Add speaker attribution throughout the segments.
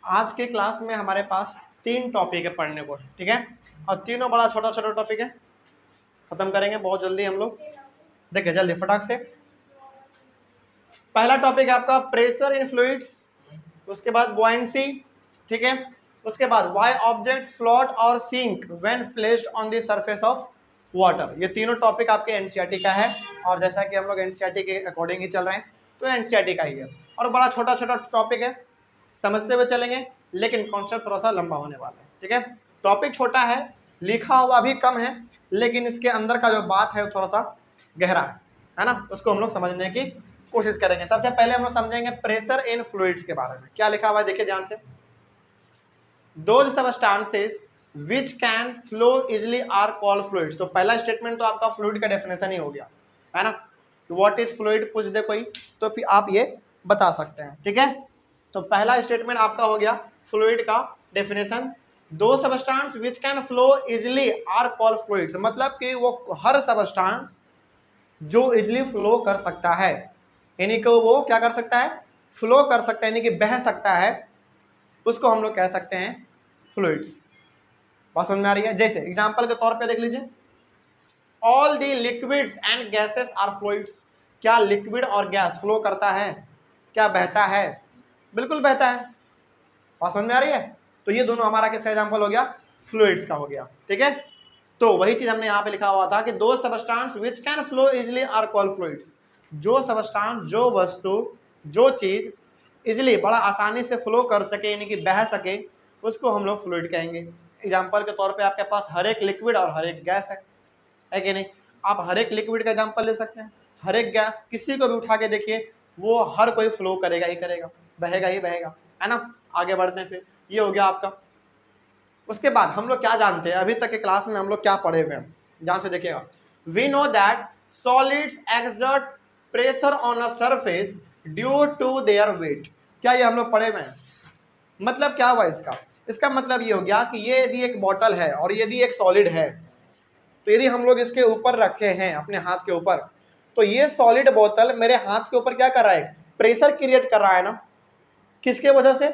Speaker 1: आज के क्लास में हमारे पास 3 टॉपिक है पढ़ने को, ठीक है। और तीनों बड़ा छोटा छोटा टॉपिक है, खत्म करेंगे बहुत जल्दी हम लोग। देखिए जल्दी फटाक से। पहला टॉपिक है आपका प्रेशर इन फ्लूइड्स, उसके बाद बुआयंसी, ठीक है। उसके बाद व्हाई ऑब्जेक्ट्स फ्लोट और sink when placed on the surface of water. ये तीनों टॉपिक आपके एनसीईआरटी का है, और जैसा कि हम लोग एनसीईआरटी के अकॉर्डिंग ही चल रहे हैं तो एनसीईआरटी का ही है। और बड़ा छोटा छोटा टॉपिक है, समझते हुए चलेंगे, लेकिन कॉन्सेप्ट थोड़ा सा लंबा होने वाला है, ठीक है। टॉपिक छोटा है, लिखा हुआ भी कम है, लेकिन इसके अंदर का जो बात है वो थोड़ा सा गहरा है ना। उसको हम लोग समझने की कोशिश करेंगे। सबसे पहले हम लोग समझेंगे प्रेशर इन फ्लूइड्स के बारे में। क्या लिखा हुआ है देखिए ध्यान से। Those substances which can flow easily are called fluids. तो पहला स्टेटमेंट तो आपका फ्लूइड का डेफिनेशन ही हो गया, है ना। व्हाट इज फ्लूइड पूछ दे कोई तो फिर आप ये बता सकते हैं, ठीक है। तो पहला स्टेटमेंट आपका हो गया फ्लूइड का definition. Those substance which can flow easily are called fluids, मतलब कि वो हर सबस्टांस जो इजिली फ्लो कर सकता है, यानी कि वो क्या कर सकता है, फ्लो कर सकता है, यानी कि बह सकता है, उसको हम लोग कह सकते हैं फ्लूइड्स। बात समझ में आ रही है। जैसे एग्जांपल के तौर पे देख लीजिए, all the liquids and gases are fluids. क्या लिक्विड और गैस फ्लो करता है, क्या बहता है? बिल्कुल बहता है। बात समझ में आ रही है। तो ये दोनों हमारा किसका एग्जांपल हो गया, फ्लूइड्स का हो गया, ठीक है। तो वही चीज हमने यहाँ पे लिखा हुआ था कि those substance which can flow easily are called fluids. जो सबस्टांस, जो वस्तु, जो चीज इजिली बड़ा आसानी से फ्लो कर सके, यानी कि बह सके, उसको हम लोग फ्लूइड कहेंगे। एग्जाम्पल के तौर पे आपके पास हर एक लिक्विड और हर एक गैस है कि नहीं। आप हर एक लिक्विड का एग्जाम्पल ले सकते हैं, हर एक गैस, किसी को भी उठा के देखिए, वो हर कोई फ्लो करेगा ही करेगा, बहेगा ही बहेगा, है ना। आगे बढ़ते हैं, फिर ये हो गया आपका। उसके बाद हम लोग क्या जानते हैं, अभी तक के क्लास में हम लोग क्या पढ़े हुए हैं, ध्यान से देखिएगा। We know that solids exert pressure on a surface due to their weight. क्या ये हम लोग पढ़े हुए हैं? मतलब क्या हुआ इसका, इसका मतलब ये हो गया कि ये यदि एक बॉटल है और यदि एक सॉलिड है, तो यदि हम लोग इसके ऊपर रखे हैं अपने हाथ के ऊपर, तो ये सॉलिड बोतल मेरे हाथ के ऊपर क्या कर रहा है, प्रेशर क्रिएट कर रहा है ना। किसके वजह से?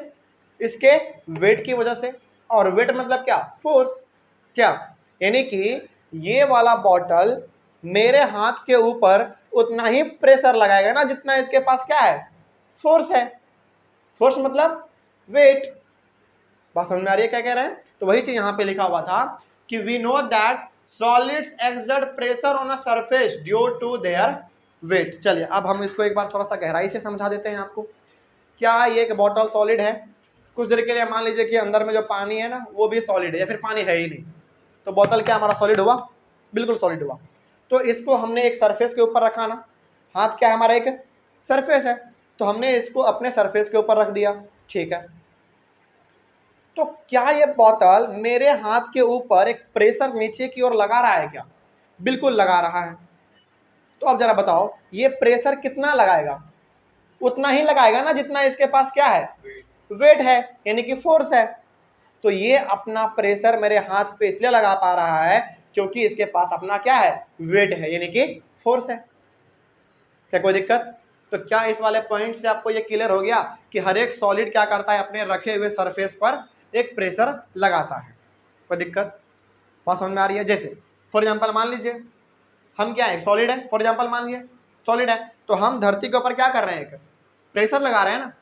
Speaker 1: इसके वेट की वजह से। और वेट मतलब क्या, फोर्स। क्या, यानी कि ये वाला बॉटल मेरे हाथ के ऊपर उतना ही प्रेशर लगाएगा ना जितना इसके पास क्या है, फोर्स है। फोर्स मतलब वेट। बात समझ में आ रही है क्या कह रहे हैं। तो वही चीज यहां पे लिखा हुआ था कि we know that solids exert pressure on a surface due to their weight. चलिए अब हम इसको एक बार थोड़ा सा गहराई से समझा देते हैं आपको। क्या ये एक बॉटल सॉलिड है? कुछ देर के लिए मान लीजिए कि अंदर में जो पानी है ना वो भी सॉलिड है, या फिर पानी है ही नहीं, तो बोतल क्या हमारा सॉलिड हुआ? बिल्कुल सॉलिड हुआ। तो इसको हमने एक सरफेस के ऊपर रखा ना, हाथ क्या है हमारा, एक सरफेस है, तो हमने इसको अपने सरफेस के ऊपर रख दिया, ठीक है। तो क्या ये बोतल मेरे हाथ के ऊपर एक प्रेशर नीचे की ओर लगा रहा है क्या? बिल्कुल लगा रहा है। तो अब जरा बताओ ये प्रेशर कितना लगाएगा? उतना ही लगाएगा ना जितना इसके पास क्या है, वेट है, यानी कि फोर्स है। तो ये अपना प्रेशर मेरे हाथ पे इसलिए लगा पा रहा है क्योंकि इसके पास अपना क्या है, वेट है, यानी कि फोर्स है। क्या कोई दिक्कत? तो क्या इस वाले पॉइंट से आपको ये क्लियर हो गया कि हर एक सॉलिड क्या करता है, अपने रखे हुए सरफेस पर एक प्रेशर लगाता है। कोई दिक्कत? बात समझ में आ रही है। जैसे फॉर एग्जांपल मान लीजिए हम क्या है, सॉलिड है, फॉर एग्जांपल मान लीजिए सॉलिड है, तो हम धरती के ऊपर क्या कर रहे हैं, एक प्रेशर लगा रहे हैं ना,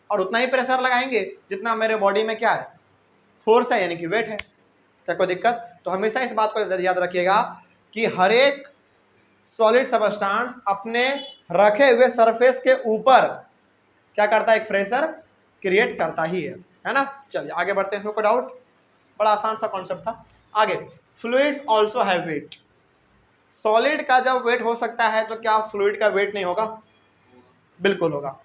Speaker 1: और उतना ही प्रेशर लगाएंगे जितना मेरे बॉडी में क्या है, फोर्स है, यानी कि वेट है। क्या कोई दिक्कत? तो हमेशा इस बात को याद रखिएगा कि हर एक सॉलिड सबस्टांस अपने रखे हुए सरफेस के ऊपर क्या करता है, एक प्रेशर क्रिएट करता ही है ना। चलिए आगे बढ़ते हैं, इसमें कोई डाउट? बड़ा आसान सा कॉन्सेप्ट था। आगे, fluids also have weight. Solid का जब वेट हो सकता है तो क्या फ्लूइड का वेट नहीं होगा? बिल्कुल होगा।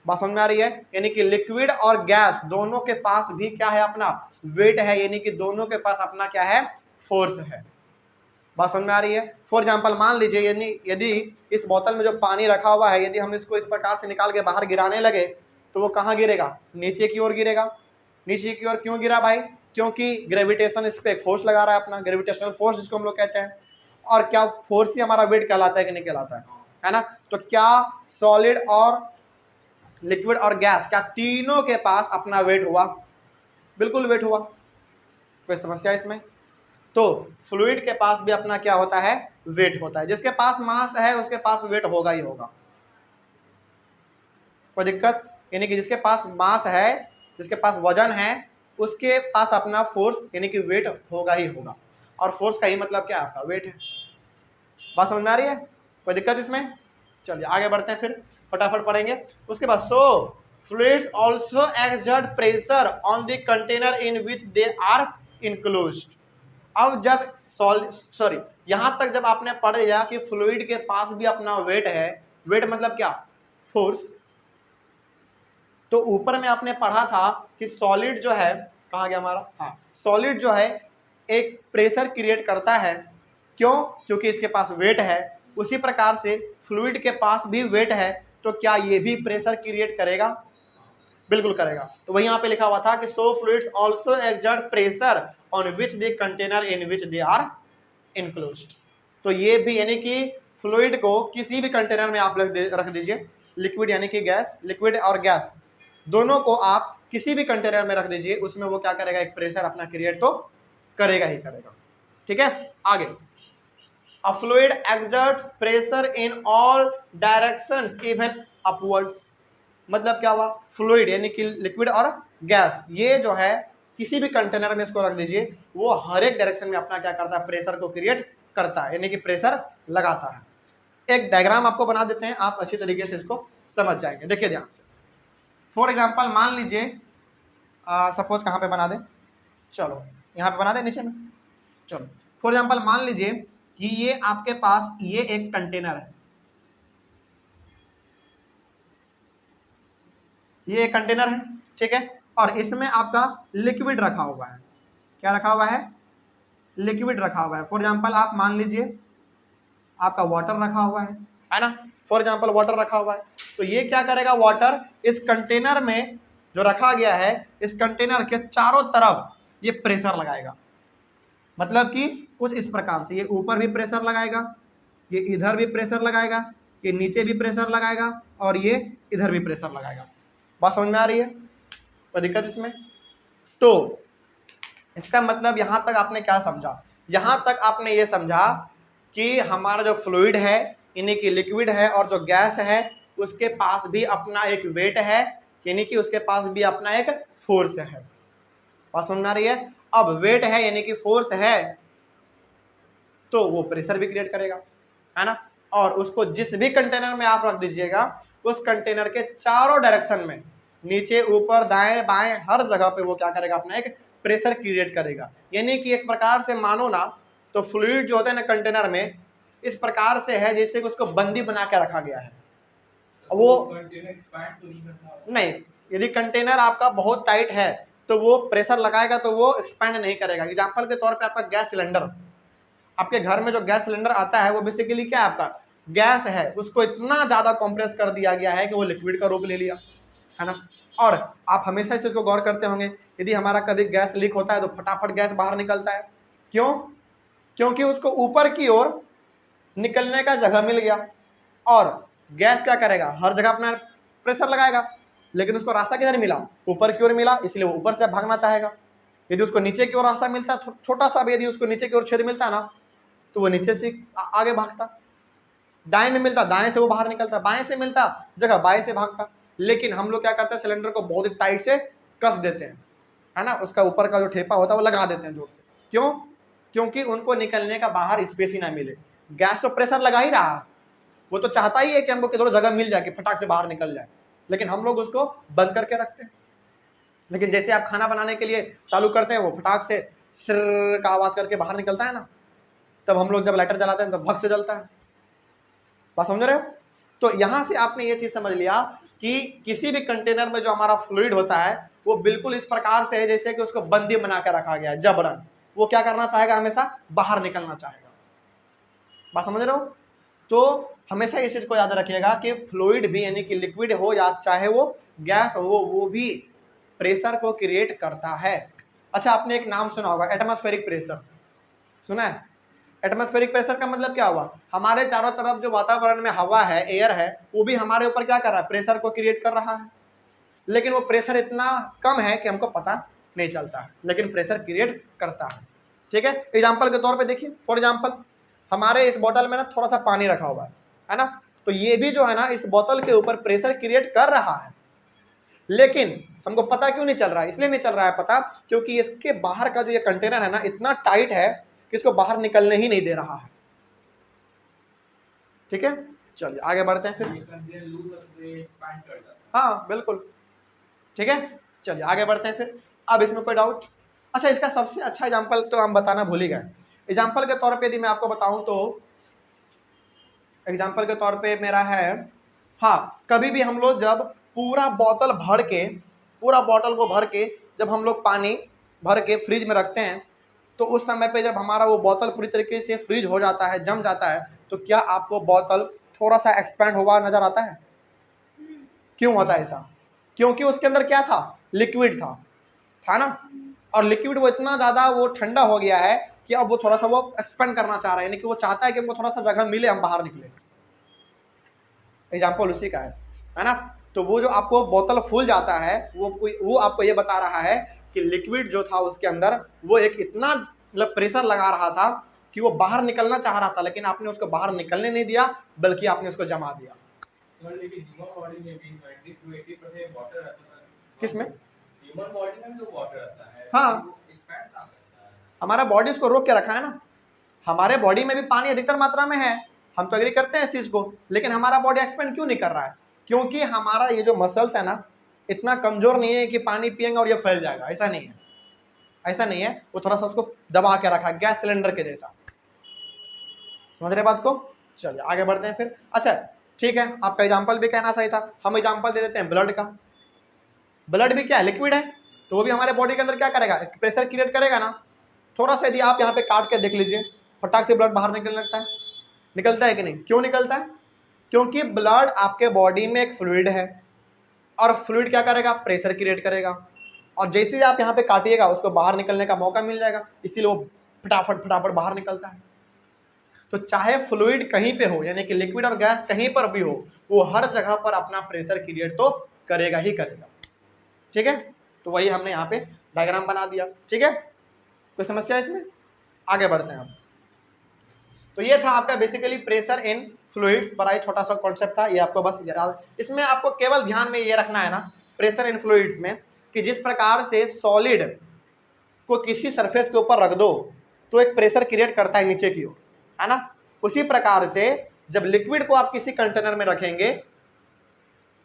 Speaker 1: बात समझ में आ रही है। यानी कि लिक्विड और गैस दोनों के पास भी क्या है, अपना वेट है, यानी कि दोनों के पास अपना क्या है, फोर्स है। बात समझ में आ रही है। फॉर एग्जाम्पल मान लीजिए यदि इस बोतल में जो पानी रखा हुआ है, यदि हम इसको इस प्रकार से निकाल के बाहर गिराने लगे तो वो कहाँ गिरेगा, नीचे की ओर गिरेगा। नीचे की ओर क्यों गिरा भाई? क्योंकि ग्रेविटेशन इस पे एक फोर्स लगा रहा है, अपना ग्रेविटेशनल फोर्स जिसको हम लोग कहते हैं। और क्या फोर्स ही हमारा वेट कहलाता है कि नहीं कहलाता है ना। तो क्या सॉलिड और लिक्विड और गैस, क्या तीनों के पास अपना वेट हुआ? बिल्कुल वेट हुआ, कोई समस्या इसमें? तो फ्लूइड के पास भी अपना क्या होता है? वेट होता है। जिसके पास मास है उसके पास वेट होगा ही होगा, कोई दिक्कत? यानी कि जिसके पास मास है, जिसके पास वजन है, उसके पास अपना फोर्स यानी कि वेट होगा ही होगा। और फोर्स का ही मतलब क्या है? आपका वेट है। बात समझ में आ रही है? कोई दिक्कत इसमें? चलिए आगे बढ़ते हैं, फिर फटाफट पढ़ेंगे। उसके बाद so fluids also exert pressure on the container in which they are enclosed. अब जब सॉरी यहां तक जब आपने पढ़ लिया कि फ्लूइड के पास भी अपना वेट है, वेट मतलब क्या? फोर्स। तो ऊपर में आपने पढ़ा था कि सॉलिड जो है, कहा गया हमारा, हाँ, सॉलिड जो है एक प्रेशर क्रिएट करता है। क्यों? क्योंकि इसके पास वेट है। उसी प्रकार से फ्लूइड के पास भी वेट है, तो क्या ये भी प्रेशर क्रिएट करेगा? बिल्कुल करेगा। तो वही यहाँ पे लिखा हुआ था कि so fluids also exert pressure on which the container in which they are enclosed. तो ये भी यानी कि फ्लूइड को किसी भी कंटेनर में आप रख दीजिए, लिक्विड यानी कि गैस, लिक्विड और गैस दोनों को आप किसी भी कंटेनर में रख दीजिए, उसमें वो क्या करेगा? एक प्रेशर अपना क्रिएट तो करेगा ही करेगा। ठीक है, आगे अ fluid exerts pressure in all directions even upwards. मतलब क्या हुआ? फ्लूइड यानी कि लिक्विड और गैस, ये जो है किसी भी कंटेनर में इसको रख दीजिए, वो हर एक डायरेक्शन में अपना क्या करता है? प्रेशर को क्रिएट करता है, यानी कि प्रेशर लगाता है। एक डायग्राम आपको बना देते हैं, आप अच्छी तरीके से इसको समझ जाएंगे। देखिए ध्यान से। फॉर एग्जाम्पल मान लीजिए, सपोज कहाँ पे बना दें, चलो यहाँ पे बना दें नीचे में। चलो फॉर एग्जाम्पल मान लीजिए कि ये आपके पास ये एक कंटेनर है, ये एक कंटेनर है, ठीक है, और इसमें आपका लिक्विड रखा हुआ है। क्या रखा हुआ है? लिक्विड रखा हुआ है। फॉर एग्जाम्पल आप मान लीजिए आपका वाटर रखा हुआ है ना, फॉर एग्जाम्पल वाटर रखा हुआ है। तो ये क्या करेगा? वाटर इस कंटेनर में जो रखा गया है, इस कंटेनर के चारों तरफ ये प्रेशर लगाएगा। मतलब कि कुछ इस प्रकार से, ये ऊपर भी प्रेशर लगाएगा, ये इधर भी प्रेशर लगाएगा, ये नीचे भी प्रेशर लगाएगा, और ये इधर भी प्रेशर लगाएगा। बात समझ में आ रही है? कोई दिक्कत इसमें? तो इसका मतलब यहां तक आपने क्या समझा? यहां तक आपने ये समझा कि हमारा जो फ्लूइड है यानी कि लिक्विड है, और जो गैस है उसके पास भी अपना एक वेट है, यानी कि उसके पास भी अपना एक फोर्स है। बात समझ में आ रही है? अब वेट है यानी कि फोर्स है, तो वो प्रेशर भी क्रिएट करेगा, है ना। और उसको जिस भी कंटेनर में आप रख दीजिएगा, उस कंटेनर के चारों डायरेक्शन में, नीचे ऊपर दाएं बाएं हर जगह पे वो क्या करेगा? अपना एक प्रेशर क्रिएट करेगा। यानी कि एक प्रकार से मानो ना, तो फ्लूइड जो होता है ना कंटेनर में, इस प्रकार से है जैसे कि उसको बंदी बना के रखा गया है। वो कंटेनर एक्सपैंड तो नहीं करता? नहीं, यदि कंटेनर आपका बहुत टाइट है तो वो प्रेशर लगाएगा तो वो एक्सपैंड नहीं करेगा। एग्जाम्पल के तौर पे आपका गैस सिलेंडर, आपके घर में जो गैस सिलेंडर आता है वो बेसिकली क्या है? आपका गैस है, उसको इतना ज्यादा कंप्रेस कर दिया गया है कि वो लिक्विड का रूप ले लिया, है ना। और आप हमेशा इस चीज को गौर करते होंगे, यदि हमारा कभी गैस लीक होता है तो फटाफट गैस बाहर निकलता है। क्यों? क्योंकि उसको ऊपर की ओर निकलने का जगह मिल गया, और गैस क्या करेगा? हर जगह अपना प्रेशर लगाएगा, लेकिन उसको रास्ता किधर मिला? ऊपर की ओर मिला, इसलिए वो ऊपर से भागना चाहेगा। यदि उसको नीचे की ओर रास्ता मिलता, छोटा सा भी यदि उसको नीचे की ओर छेद मिलता ना, तो वो नीचे से आगे भागता। दाएं में मिलता, दाएं से वो बाहर निकलता, बाएं से मिलता जगह बाएं से भागता। लेकिन हम लोग क्या करते हैं? सिलेंडर को बहुत ही टाइट से कस देते हैं, है ना, उसका ऊपर का जो ठेपा होता है वो लगा देते हैं जोर से। क्यों? क्योंकि उनको निकलने का बाहर स्पेस ही ना मिले। गैस तो प्रेशर लगा ही रहा है, वो तो चाहता ही है कि हमको थोड़ा जगह मिल जाए कि फटाक से बाहर निकल जाए, लेकिन हम लोग उसको बंद करके रखते हैं। लेकिन जैसे आप खाना बनाने के लिए चालू करते हैं, वो फटाक से सिर का आवाज करके बाहर निकलता है ना, तब हम लोग जब लाइटर जलाते हैं तब भग से जलता है। बात समझ रहे हो? तो यहां से आपने ये चीज समझ लिया कि किसी भी कंटेनर में जो हमारा फ्लूइड होता है वो बिल्कुल इस प्रकार से है जैसे कि उसको बंदी बना कर रखा गया है जबरन। वो क्या करना चाहेगा? हमेशा बाहर निकलना चाहेगा। बात समझ रहे हो? तो हमेशा इस चीज को याद रखिएगा कि फ्लूइड भी यानी कि लिक्विड हो या चाहे वो गैस हो, वो भी प्रेशर को क्रिएट करता है। अच्छा, आपने एक नाम सुना होगा, एटमॉस्फेरिक प्रेशर, सुना है? एटमॉस्फेरिक प्रेशर का मतलब क्या हुआ, हमारे चारों तरफ जो वातावरण में हवा है, एयर है, वो भी हमारे ऊपर क्या कर रहा है, प्रेशर को क्रिएट कर रहा है। लेकिन वो प्रेशर इतना कम है कि हमको पता नहीं चलता है, लेकिन प्रेशर क्रिएट करता है। ठीक है, एग्जाम्पल के तौर पे देखिए, फॉर एग्जाम्पल हमारे इस बोतल में ना थोड़ा सा पानी रखा हुआ है ना, तो ये भी जो है ना इस बोतल के ऊपर प्रेशर क्रिएट कर रहा है, लेकिन हमको पता क्यों नहीं चल रहा है, इसलिए नहीं चल रहा है पता, क्योंकि इसके बाहर का जो ये कंटेनर है ना इतना टाइट है कि इसको बाहर निकलने ही नहीं दे रहा है। ठीक है, चलिए आगे बढ़ते हैं फिर। हाँ बिल्कुल, ठीक है, चलिए आगे बढ़ते हैं फिर। अब इसमें कोई डाउट? अच्छा, इसका सबसे अच्छा एग्जांपल तो हम बताना भूल ही गए। एग्जांपल के तौर पे यदि मैं आपको बताऊं तो एग्जांपल के तौर पे मेरा है, हाँ, कभी भी हम लोग जब पूरा बोतल भर के, पूरा बोतल को भर के जब हम लोग पानी भर के फ्रिज में रखते हैं, तो उस समय पे जब हमारा वो बोतल पूरी तरीके से फ्रीज हो जाता है, जम जाता है, तो क्या आपको बोतल थोड़ा सा एक्सपेंड हुआ नजर आता है? क्यों होता है ऐसा? क्योंकि उसके अंदर क्या था, लिक्विड था ना, और लिक्विड वो इतना ज़्यादा वो ठंडा हो गया है कि अब वो थोड़ा सा वो एक्सपेंड करना चाह रहा है, यानी कि वो चाहता है कि हमको थोड़ा सा जगह मिले, हम बाहर निकले। एग्जाम्पल उसी का है ना। तो वो जो आपको बोतल फूल जाता है, वो आपको ये बता रहा है कि लिक्विड जो था उसके अंदर वो एक इतना मतलब प्रेशर लगा रहा था कि वो बाहर निकलना चाह रहा था, लेकिन आपने उसको बाहर निकलने नहीं दिया, बल्कि आपने उसको जमा दिया। किसमें? हाँ, हमारा बॉडी उसको रोक के रखा है ना। हमारे बॉडी में भी पानी अधिकतर मात्रा में है, हम तो एग्री करते हैं इस चीज को, लेकिन हमारा बॉडी एक्सपेंड क्यों नहीं कर रहा है? क्योंकि हमारा ये जो मसल्स है ना इतना कमजोर नहीं है कि पानी पिएंगे और ये फैल जाएगा, ऐसा नहीं है, ऐसा नहीं है। वो थोड़ा सा उसको दबा के रखा, गैस सिलेंडर के जैसा। समझ रहे बात को? चलिए आगे बढ़ते हैं फिर। अच्छा ठीक है, आपका एग्जाम्पल भी कहना सही था, हम एग्जाम्पल दे देते हैं ब्लड का। ब्लड भी क्या है, लिक्विड है, तो वो भी हमारे बॉडी के अंदर क्या करेगा, प्रेशर क्रिएट करेगा ना। थोड़ा सा यदि आप यहाँ पे काट के देख लीजिए, फटाक से ब्लड बाहर निकलने लगता है, निकलता है कि नहीं? क्यों निकलता है? क्योंकि ब्लड आपके बॉडी में एक फ्लूइड है, और फ्लूइड क्या करेगा, प्रेशर क्रिएट करेगा, और जैसे ही आप यहाँ पे काटिएगा उसको बाहर निकलने का मौका मिल जाएगा, इसीलिए वो फटाफट फटाफट बाहर निकलता है। तो चाहे फ्लूइड कहीं पे हो, यानी कि लिक्विड और गैस कहीं पर भी हो, वो हर जगह पर अपना प्रेशर क्रिएट तो करेगा ही करेगा। ठीक है, तो वही हमने यहाँ पे डायग्राम बना दिया। ठीक है, कोई समस्या इसमें? आगे बढ़ते हैं हम। तो ये था आपका बेसिकली प्रेशर इन फ्लूइड्स, बड़ा ही छोटा सा कॉन्सेप्ट था, ये आपको बस याद, इसमें आपको केवल ध्यान में ये रखना है ना प्रेशर इन फ्लूइड्स में, कि जिस प्रकार से सॉलिड को किसी सरफेस के ऊपर रख दो तो एक प्रेशर क्रिएट करता है नीचे की ओर, है ना, उसी प्रकार से जब लिक्विड को आप किसी कंटेनर में रखेंगे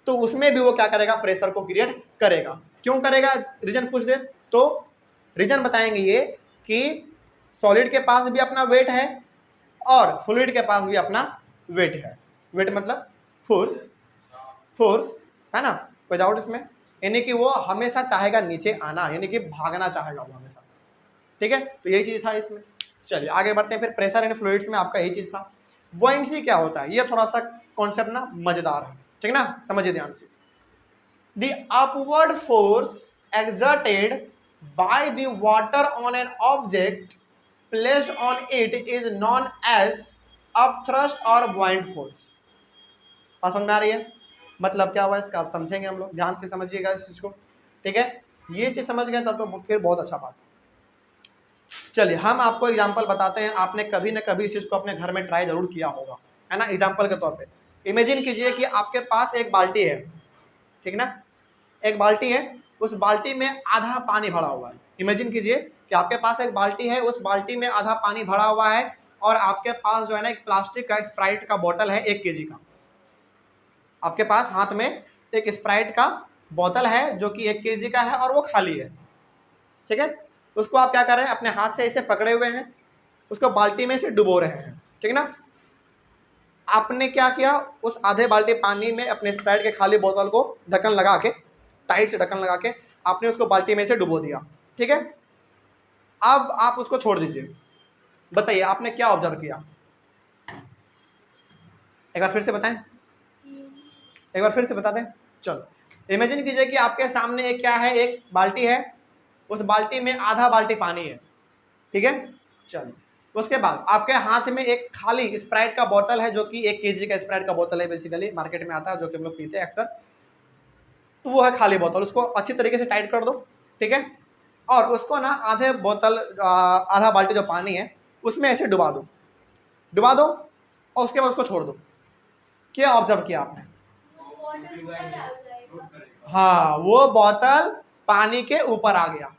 Speaker 1: तो उसमें भी वो क्या करेगा, प्रेशर को क्रिएट करेगा। क्यों करेगा, रीजन पूछ दे तो रीजन बताएंगे ये कि सॉलिड के पास भी अपना वेट है और फ्लूइड के पास भी अपना वेट है। वेट मतलब फोर्स है ना, कोई डाउट इसमें? यानी कि वो हमेशा चाहेगा नीचे आना, यानी कि भागना चाहेगा वो हमेशा। ठीक है, तो यही चीज था इसमें। चलिए आगे बढ़ते हैं फिर। प्रेशर इन फ्लूइड्स में आपका यही चीज था। बुओयेंसी क्या होता है, ये थोड़ा सा कॉन्सेप्ट ना मजेदार है, ठीक ना, समझिए ध्यान से। The upward force exerted by the water on an object placed on it is known as upthrust or buoyant force। समझ में आ रही है? मतलब क्या हुआ इसका, आप समझेंगे, हम लोग ध्यान से समझिएगा इस चीज को। ठीक है, ये चीज समझ गए तब तो फिर बहुत अच्छा बात। चलिए हम आपको एग्जांपल बताते हैं, आपने कभी ना कभी इस चीज को अपने घर में ट्राई जरूर किया होगा, है ना। एग्जांपल के तौर पे इमेजिन कीजिए कि आपके पास एक बाल्टी है, ठीक ना, एक बाल्टी है, उस बाल्टी में आधा पानी भरा हुआ है। इमेजिन कीजिए कि आपके पास एक बाल्टी है, उस बाल्टी में आधा पानी भरा हुआ है, और आपके पास जो है ना एक प्लास्टिक का स्प्राइट का बोतल है 1 kg का। आपके पास हाथ में एक स्प्राइट का बोतल है जो कि 1 kg का है और वो खाली है। ठीक है, उसको आप क्या कर रहे हैं, अपने हाथ से ऐसे पकड़े हुए हैं, उसको बाल्टी में से डुबो रहे हैं। ठीक ना, आपने क्या किया, उस आधे बाल्टी पानी में अपने स्प्राइट के खाली बोतल को ढक्कन लगा के, टाइट से ढक्कन लगा के आपने उसको बाल्टी में से डुबो दिया। ठीक है, अब आप उसको छोड़ दीजिए। बताइए आपने क्या ऑब्जर्व किया, एक बार फिर से बताएं, एक बार फिर से बता दें। चलो इमेजिन कीजिए कि आपके सामने एक क्या है, एक बाल्टी है, उस बाल्टी में आधा बाल्टी पानी है। ठीक है, चलो उसके बाद आपके हाथ में एक खाली स्प्राइट का बोतल है, जो कि 1 kg का स्प्राइट का बोतल है, बेसिकली मार्केट में आता है, जो कि हम लोग पीते हैं अक्सर। तो वो है खाली बोतल, उसको अच्छी तरीके से टाइट कर दो, ठीक है। और उसको ना आधे बोतल आधा बाल्टी जो पानी है उसमें ऐसे डुबा दो, डुबा दो, और उसके बाद उसको छोड़ दो। क्या ऑब्जर्व किया आपने? हाँ, वो बोतल पानी के ऊपर आ गया,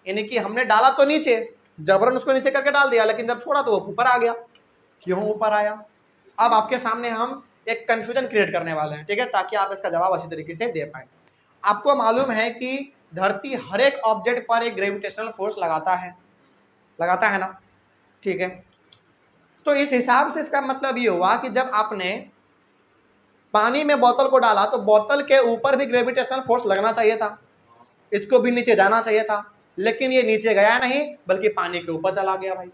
Speaker 1: यानी कि हमने डाला तो नीचे, जबरन उसको नीचे करके डाल दिया, लेकिन जब छोड़ा तो वो ऊपर आ गया। क्यों ऊपर आया? अब आपके सामने हम एक कंफ्यूजन क्रिएट करने वाले हैं, ठीक है, ताकि आप इसका जवाब अच्छी तरीके से दे पाए। आपको मालूम है कि धरती हर एक ऑब्जेक्ट पर एक ग्रेविटेशनल फोर्स लगाता है ना, ठीक है। तो इस हिसाब से इसका मतलब ये हुआ कि जब आपने पानी में बोतल को डाला तो बोतल के ऊपर भी ग्रेविटेशनल फोर्स लगना चाहिए था, इसको भी नीचे जाना चाहिए था, लेकिन ये नीचे गया नहीं बल्कि पानी के ऊपर चला गया भाई।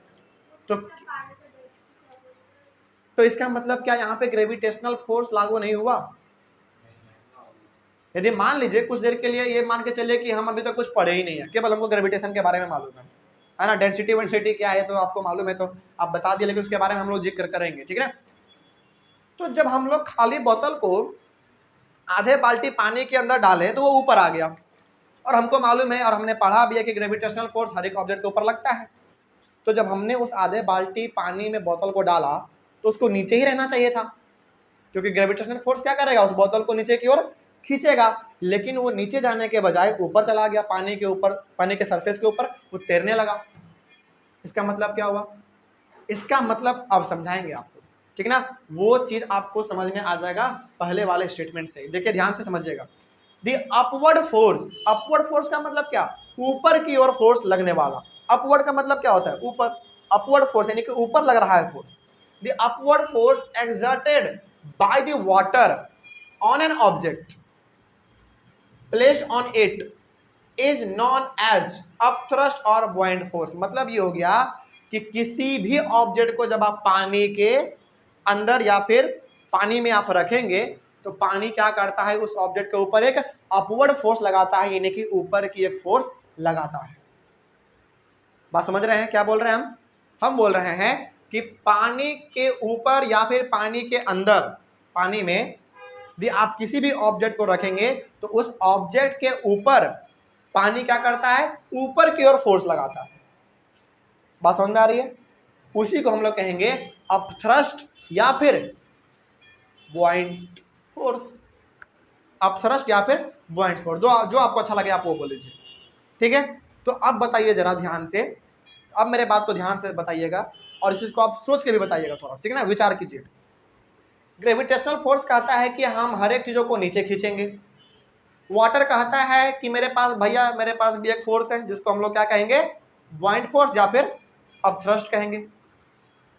Speaker 1: तो इसका मतलब क्या यहाँ पे ग्रेविटेशनल फोर्स लागू नहीं हुआ? यदि मान लीजिए कुछ देर के लिए ये मान के चलिए कि हम अभी तक कुछ पढ़े ही नहीं है, केवल हमको ग्रेविटेशन के बारे में मालूम है ना, डेंसिटी वेंसिटी क्या है तो आपको मालूम है, तो आप बता दिए, लेकिन उसके बारे में हम लोग जिक्र करेंगे, ठीक है। तो जब हम लोग खाली बोतल को आधे बाल्टी पानी के अंदर डाले तो वो ऊपर आ गया, और हमको मालूम है और हमने पढ़ा भी है कि ग्रेविटेशनल फोर्स हर एक ऑब्जेक्ट के ऊपर लगता है। तो जब हमने उस आधे बाल्टी पानी में बोतल को डाला तो उसको नीचे ही रहना चाहिए था, क्योंकि ग्रेविटेशनल फोर्स क्या करेगा, उस बोतल को नीचे की ओर खींचेगा, लेकिन वो नीचे जाने के बजाय ऊपर चला गया, पानी के ऊपर, पानी के सरफेस के ऊपर वो तैरने लगा। इसका मतलब क्या हुआ? इसका मतलब अब समझाएंगे आपको, ठीक ना, वो चीज आपको समझ में आ जाएगा पहले वाले स्टेटमेंट से। देखिए ध्यान से समझिएगा, दी अपवर्ड फोर्स, अपवर्ड फोर्स का मतलब क्या? ऊपर की ओर फोर्स लगने वाला। अपवर्ड का मतलब क्या होता है? ऊपर, अपवर्ड फोर्स यानी कि ऊपर लग रहा है force. The upward force exerted by the water on an object placed on it is known as upthrust और बुओयंट फोर्स। मतलब ये हो गया कि किसी भी ऑब्जेक्ट को जब आप पानी के अंदर या फिर पानी में आप रखेंगे तो पानी क्या करता है, उस ऑब्जेक्ट के ऊपर एक अपवर्ड फोर्स लगाता है, यानी कि ऊपर की एक फोर्स लगाता है। बात समझ रहे हैं क्या बोल रहे हैं हम बोल रहे हैं कि पानी के ऊपर या फिर पानी के अंदर, पानी में यदि आप किसी भी ऑब्जेक्ट को रखेंगे तो उस ऑब्जेक्ट के ऊपर पानी क्या करता है, ऊपर की ओर फोर्स लगाता है। बात समझ में आ रही है? उसी को हम लोग कहेंगे अपथ्रस्ट या फिर बुओयंट फोर्स। अपथ्रस्ट या फिर बुओयंट फोर्स, जो आपको अच्छा लगे आप वो बोल लीजिए, ठीक है। तो अब बताइए जरा ध्यान से, अब मेरे बात को ध्यान से बताइएगा और इस चीज को आप सोच के भी बताइएगा थोड़ा, ठीक है ना, विचार कीजिए। ग्रेविटेशनल फोर्स कहता है कि हम हर एक चीजों को नीचे खींचेंगे। वाटर कहता है कि मेरे पास भैया, मेरे पास भी एक फोर्स है जिसको हम लोग क्या कहेंगे, बुओयंट फोर्स या फिर अपथ्रस्ट कहेंगे।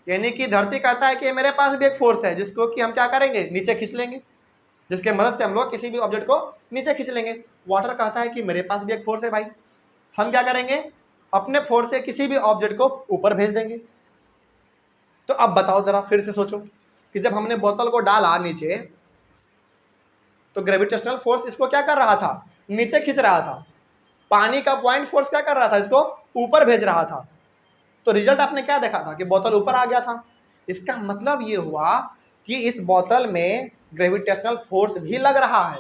Speaker 1: यानी कि धरती कहता है कि मेरे पास भी एक फोर्स है जिसको कि हम क्या करेंगे, नीचे खींच लेंगे, जिसके मदद से हम लोग किसी भी ऑब्जेक्ट को नीचे खींच लेंगे। वाटर कहता है कि मेरे पास भी एक फोर्स है भाई, हम क्या करेंगे, अपने फोर्स से किसी भी ऑब्जेक्ट को ऊपर भेज देंगे। तो अब बताओ जरा, फिर से सोचो कि जब हमने बोतल को डाला नीचे तो ग्रेविटेशनल फोर्स इसको क्या कर रहा था, नीचे खींच रहा था। पानी का बुओयंट फोर्स क्या कर रहा था, इसको ऊपर भेज रहा था। तो रिजल्ट आपने क्या देखा था कि बोतल ऊपर आ गया था। इसका मतलब ये हुआ कि इस बोतल में ग्रेविटेशनल फोर्स भी लग रहा है,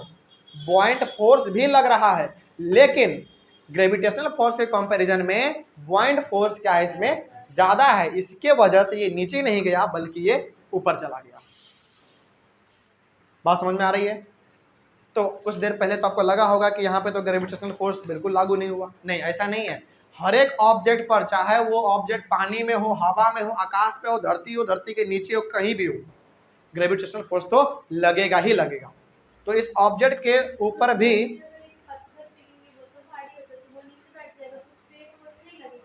Speaker 1: बुओयंट फोर्स भी लग रहा है, लेकिन ग्रेविटेशनल फोर्स के कंपैरिजन में बुओयंट फोर्स क्या है, इसमें ज्यादा है। इसके वजह से ये नीचे नहीं गया बल्कि ये ऊपर चला गया। बात समझ में आ रही है? तो कुछ देर पहले तो आपको लगा होगा कि यहाँ पे तो ग्रेविटेशनल फोर्स बिल्कुल लागू नहीं हुआ। नहीं, ऐसा नहीं है। हर एक ऑब्जेक्ट पर, चाहे वो ऑब्जेक्ट पानी में हो, हवा में हो, आकाश पे हो, धरती के नीचे हो, कहीं भी हो, ग्रेविटेशनल फोर्स तो लगेगा ही लगेगा। तो इस ऑब्जेक्ट के ऊपर भी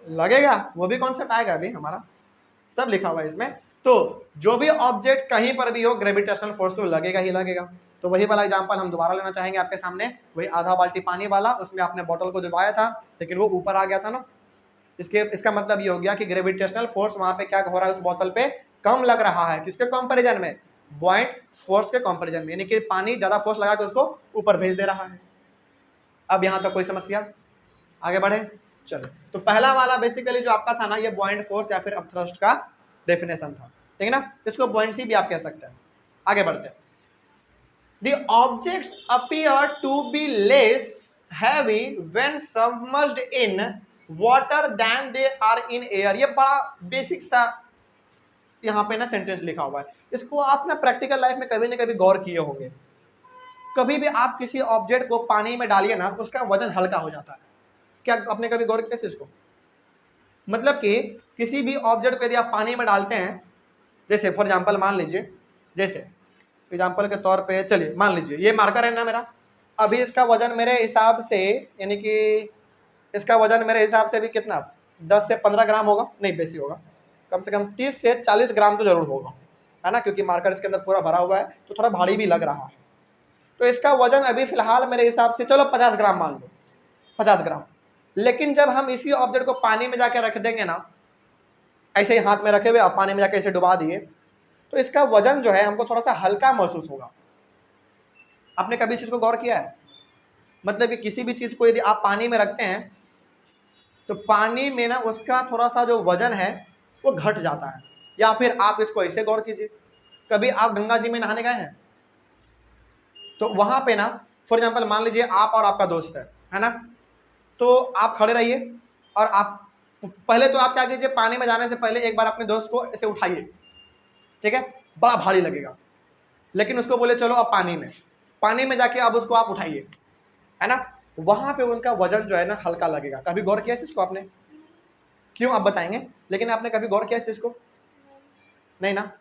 Speaker 1: लगेगा, वो भी कॉन्सेप्ट आएगा अभी हमारा, सब लिखा हुआ है इसमें। तो जो भी ऑब्जेक्ट कहीं पर भी हो, ग्रेविटेशनल फोर्स तो लगेगा ही लगेगा। तो वही वाला एग्जांपल हम दोबारा लेना चाहेंगे आपके सामने, वही आधा बाल्टी पानी वाला, उसमें आपने बोतल को डुबाया था लेकिन वो ऊपर आ गया था ना। इसका मतलब ये हो गया कि ग्रेविटेशनल फोर्स वहां पे क्या हो रहा है, उस बोतल पे कम लग रहा है। किसके कंपैरिजन में, बुओयंट फोर्स के कंपैरिजन में, यानी कि पानी ज्यादा फोर्स लगा के उसको ऊपर भेज दे रहा है। अब यहाँ तक कोई समस्या? आगे बढ़े। चलो, तो पहला वाला बेसिकली जो आपका था ना, ये बॉइंट फोर्स या फिर अपथ्रस्ट का डेफिनेशन था, ठीक है ना। इसको बॉइंसी भी आप कह सकते हैं। आगे बढ़ते हैं। The objects appear to be less heavy when submerged in water than they are in air। ये बड़ा बेसिक सा यहाँ पे ना सेंटेंस लिखा हुआ है, इसको आप ना प्रैक्टिकल लाइफ में कभी ना कभी गौर किए होंगे। कभी भी आप किसी ऑब्जेक्ट को पानी में डालिए ना, तो उसका वजन हल्का हो जाता है। क्या आपने कभी गौर किया इसको? मतलब कि किसी भी ऑब्जेक्ट को यदि आप पानी में डालते हैं, जैसे फॉर एग्जाम्पल मान लीजिए, जैसे एग्जाम्पल के तौर पे चलिए मान लीजिए ये मार्कर है ना मेरा, अभी इसका वजन मेरे हिसाब से, यानी कि इसका वजन मेरे हिसाब से भी कितना 10 से 15 ग्राम होगा, नहीं बेसी होगा, कम से कम 30 से 40 ग्राम तो जरूर होगा, है ना, क्योंकि मार्कर इसके अंदर पूरा भरा हुआ है तो थोड़ा भारी भी लग रहा है। तो इसका वजन अभी फिलहाल मेरे हिसाब से चलो 50 ग्राम मान लो, 50 ग्राम। लेकिन जब हम इसी ऑब्जेक्ट को पानी में जाके रख देंगे ना, ऐसे ही हाथ में रखे हुए आप पानी में जाके ऐसे डुबा दिए, तो इसका वजन जो है हमको थोड़ा सा हल्का महसूस होगा। आपने कभी इस चीज को गौर किया है? मतलब कि किसी भी चीज को यदि आप पानी में रखते हैं तो पानी में ना उसका थोड़ा सा जो वजन है वो घट जाता है। या फिर आप इसको ऐसे गौर कीजिए, कभी आप गंगा जी में नहाने गए हैं तो वहां पे ना फॉर एग्जाम्पल मान लीजिए आप और आपका दोस्त है ना, तो आप खड़े रहिए और आप पहले तो आप क्या कीजिए, पानी में जाने से पहले एक बार अपने दोस्त को ऐसे उठाइए, ठीक है, बड़ा भारी लगेगा, लेकिन उसको बोले चलो अब पानी में जाके अब उसको आप उठाइए, है ना, वहां पे उनका वजन जो है ना हल्का लगेगा। कभी गौर किया इसको आपने? क्यों आप बताएंगे, लेकिन आपने कभी गौर किया इसको? नहीं ना,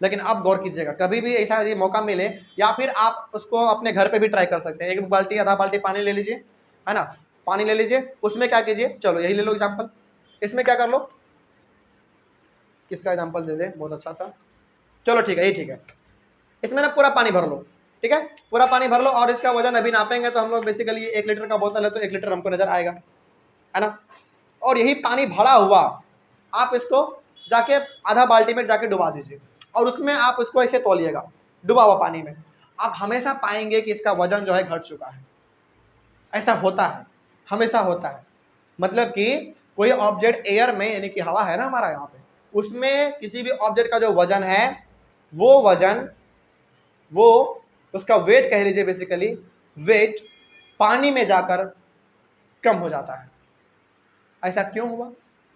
Speaker 1: लेकिन आप गौर कीजिएगा, कभी भी ऐसा यदि मौका मिले, या फिर आप उसको अपने घर पे भी ट्राई कर सकते हैं। एक बाल्टी आधा बाल्टी पानी ले लीजिए, है ना, पानी ले लीजिए, उसमें क्या कीजिए, चलो यही ले लो एग्जाम्पल, इसमें क्या कर लो, किसका एग्जाम्पल दे दे बहुत अच्छा सा, चलो ठीक है, ये ठीक है, इसमें ना पूरा पानी भर लो, ठीक है, पूरा पानी भर लो और इसका वजन अभी नापेंगे तो हम लोग बेसिकली 1 लीटर का बोतल है तो 1 लीटर हमको नजर आएगा, है ना। और यही पानी भरा हुआ आप इसको जाके आधा बाल्टी में जाके डुबा दीजिए और उसमें आप उसको ऐसे तौलिएगा डुबा हुआ पानी में, आप हमेशा पाएंगे कि इसका वजन जो है घट चुका है। ऐसा होता है, हमेशा होता है। मतलब कि कोई ऑब्जेक्ट एयर में, यानी कि हवा है ना हमारा यहाँ पे, उसमें किसी भी ऑब्जेक्ट का जो वजन है वो वजन, वो उसका वेट कह लीजिए, बेसिकली वेट पानी में जाकर कम हो जाता है। ऐसा क्यों हुआ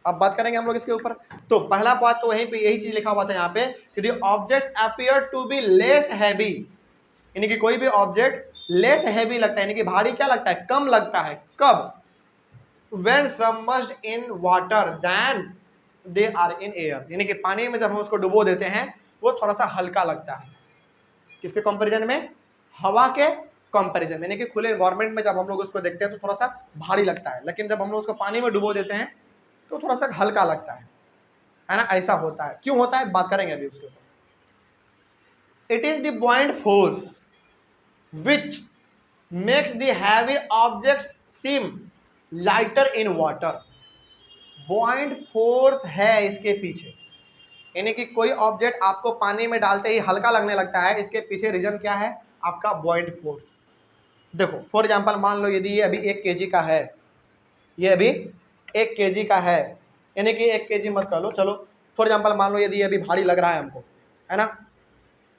Speaker 1: अब बात करेंगे हम लोग इसके ऊपर। तो पहला बात तो वहीं पे यही चीज लिखा हुआ था यहाँ पे कि the objects appear to be less heavy, यानी कि कोई भी ऑब्जेक्ट लेस हैवी लगता है, यानी कि भारी क्या लगता है, कम लगता है। कब? when submerged in water than they are in air, यानी कि पानी में जब हम उसको डुबो देते हैं वो थोड़ा सा हल्का लगता है। किसके कंपैरिजन में? हवा के कंपैरिजन में, यानी कि खुले एनवायरनमेंट में जब हम लोग उसको देखते हैं तो थोड़ा सा भारी लगता है, लेकिन जब हम लोग उसको पानी में डुबो देते हैं तो थोड़ा सा हल्का लगता है ना। ऐसा होता है, क्यों होता है बात करेंगे अभी उसके ऊपर। It is the buoyant force which makes the heavy objects seem lighter in water। buoyant force है इसके पीछे, यानी कि कोई ऑब्जेक्ट आपको पानी में डालते ही हल्का लगने लगता है, इसके पीछे रीजन क्या है? आपका buoyant फोर्स। देखो फॉर एग्जांपल मान लो यदि ये अभी 1 kg का है, ये अभी 1 kg का है, यानी कि 1 kg मत कर लो, चलो फॉर एग्जांपल मान लो यदि ये अभी भारी लग रहा है हमको, है ना,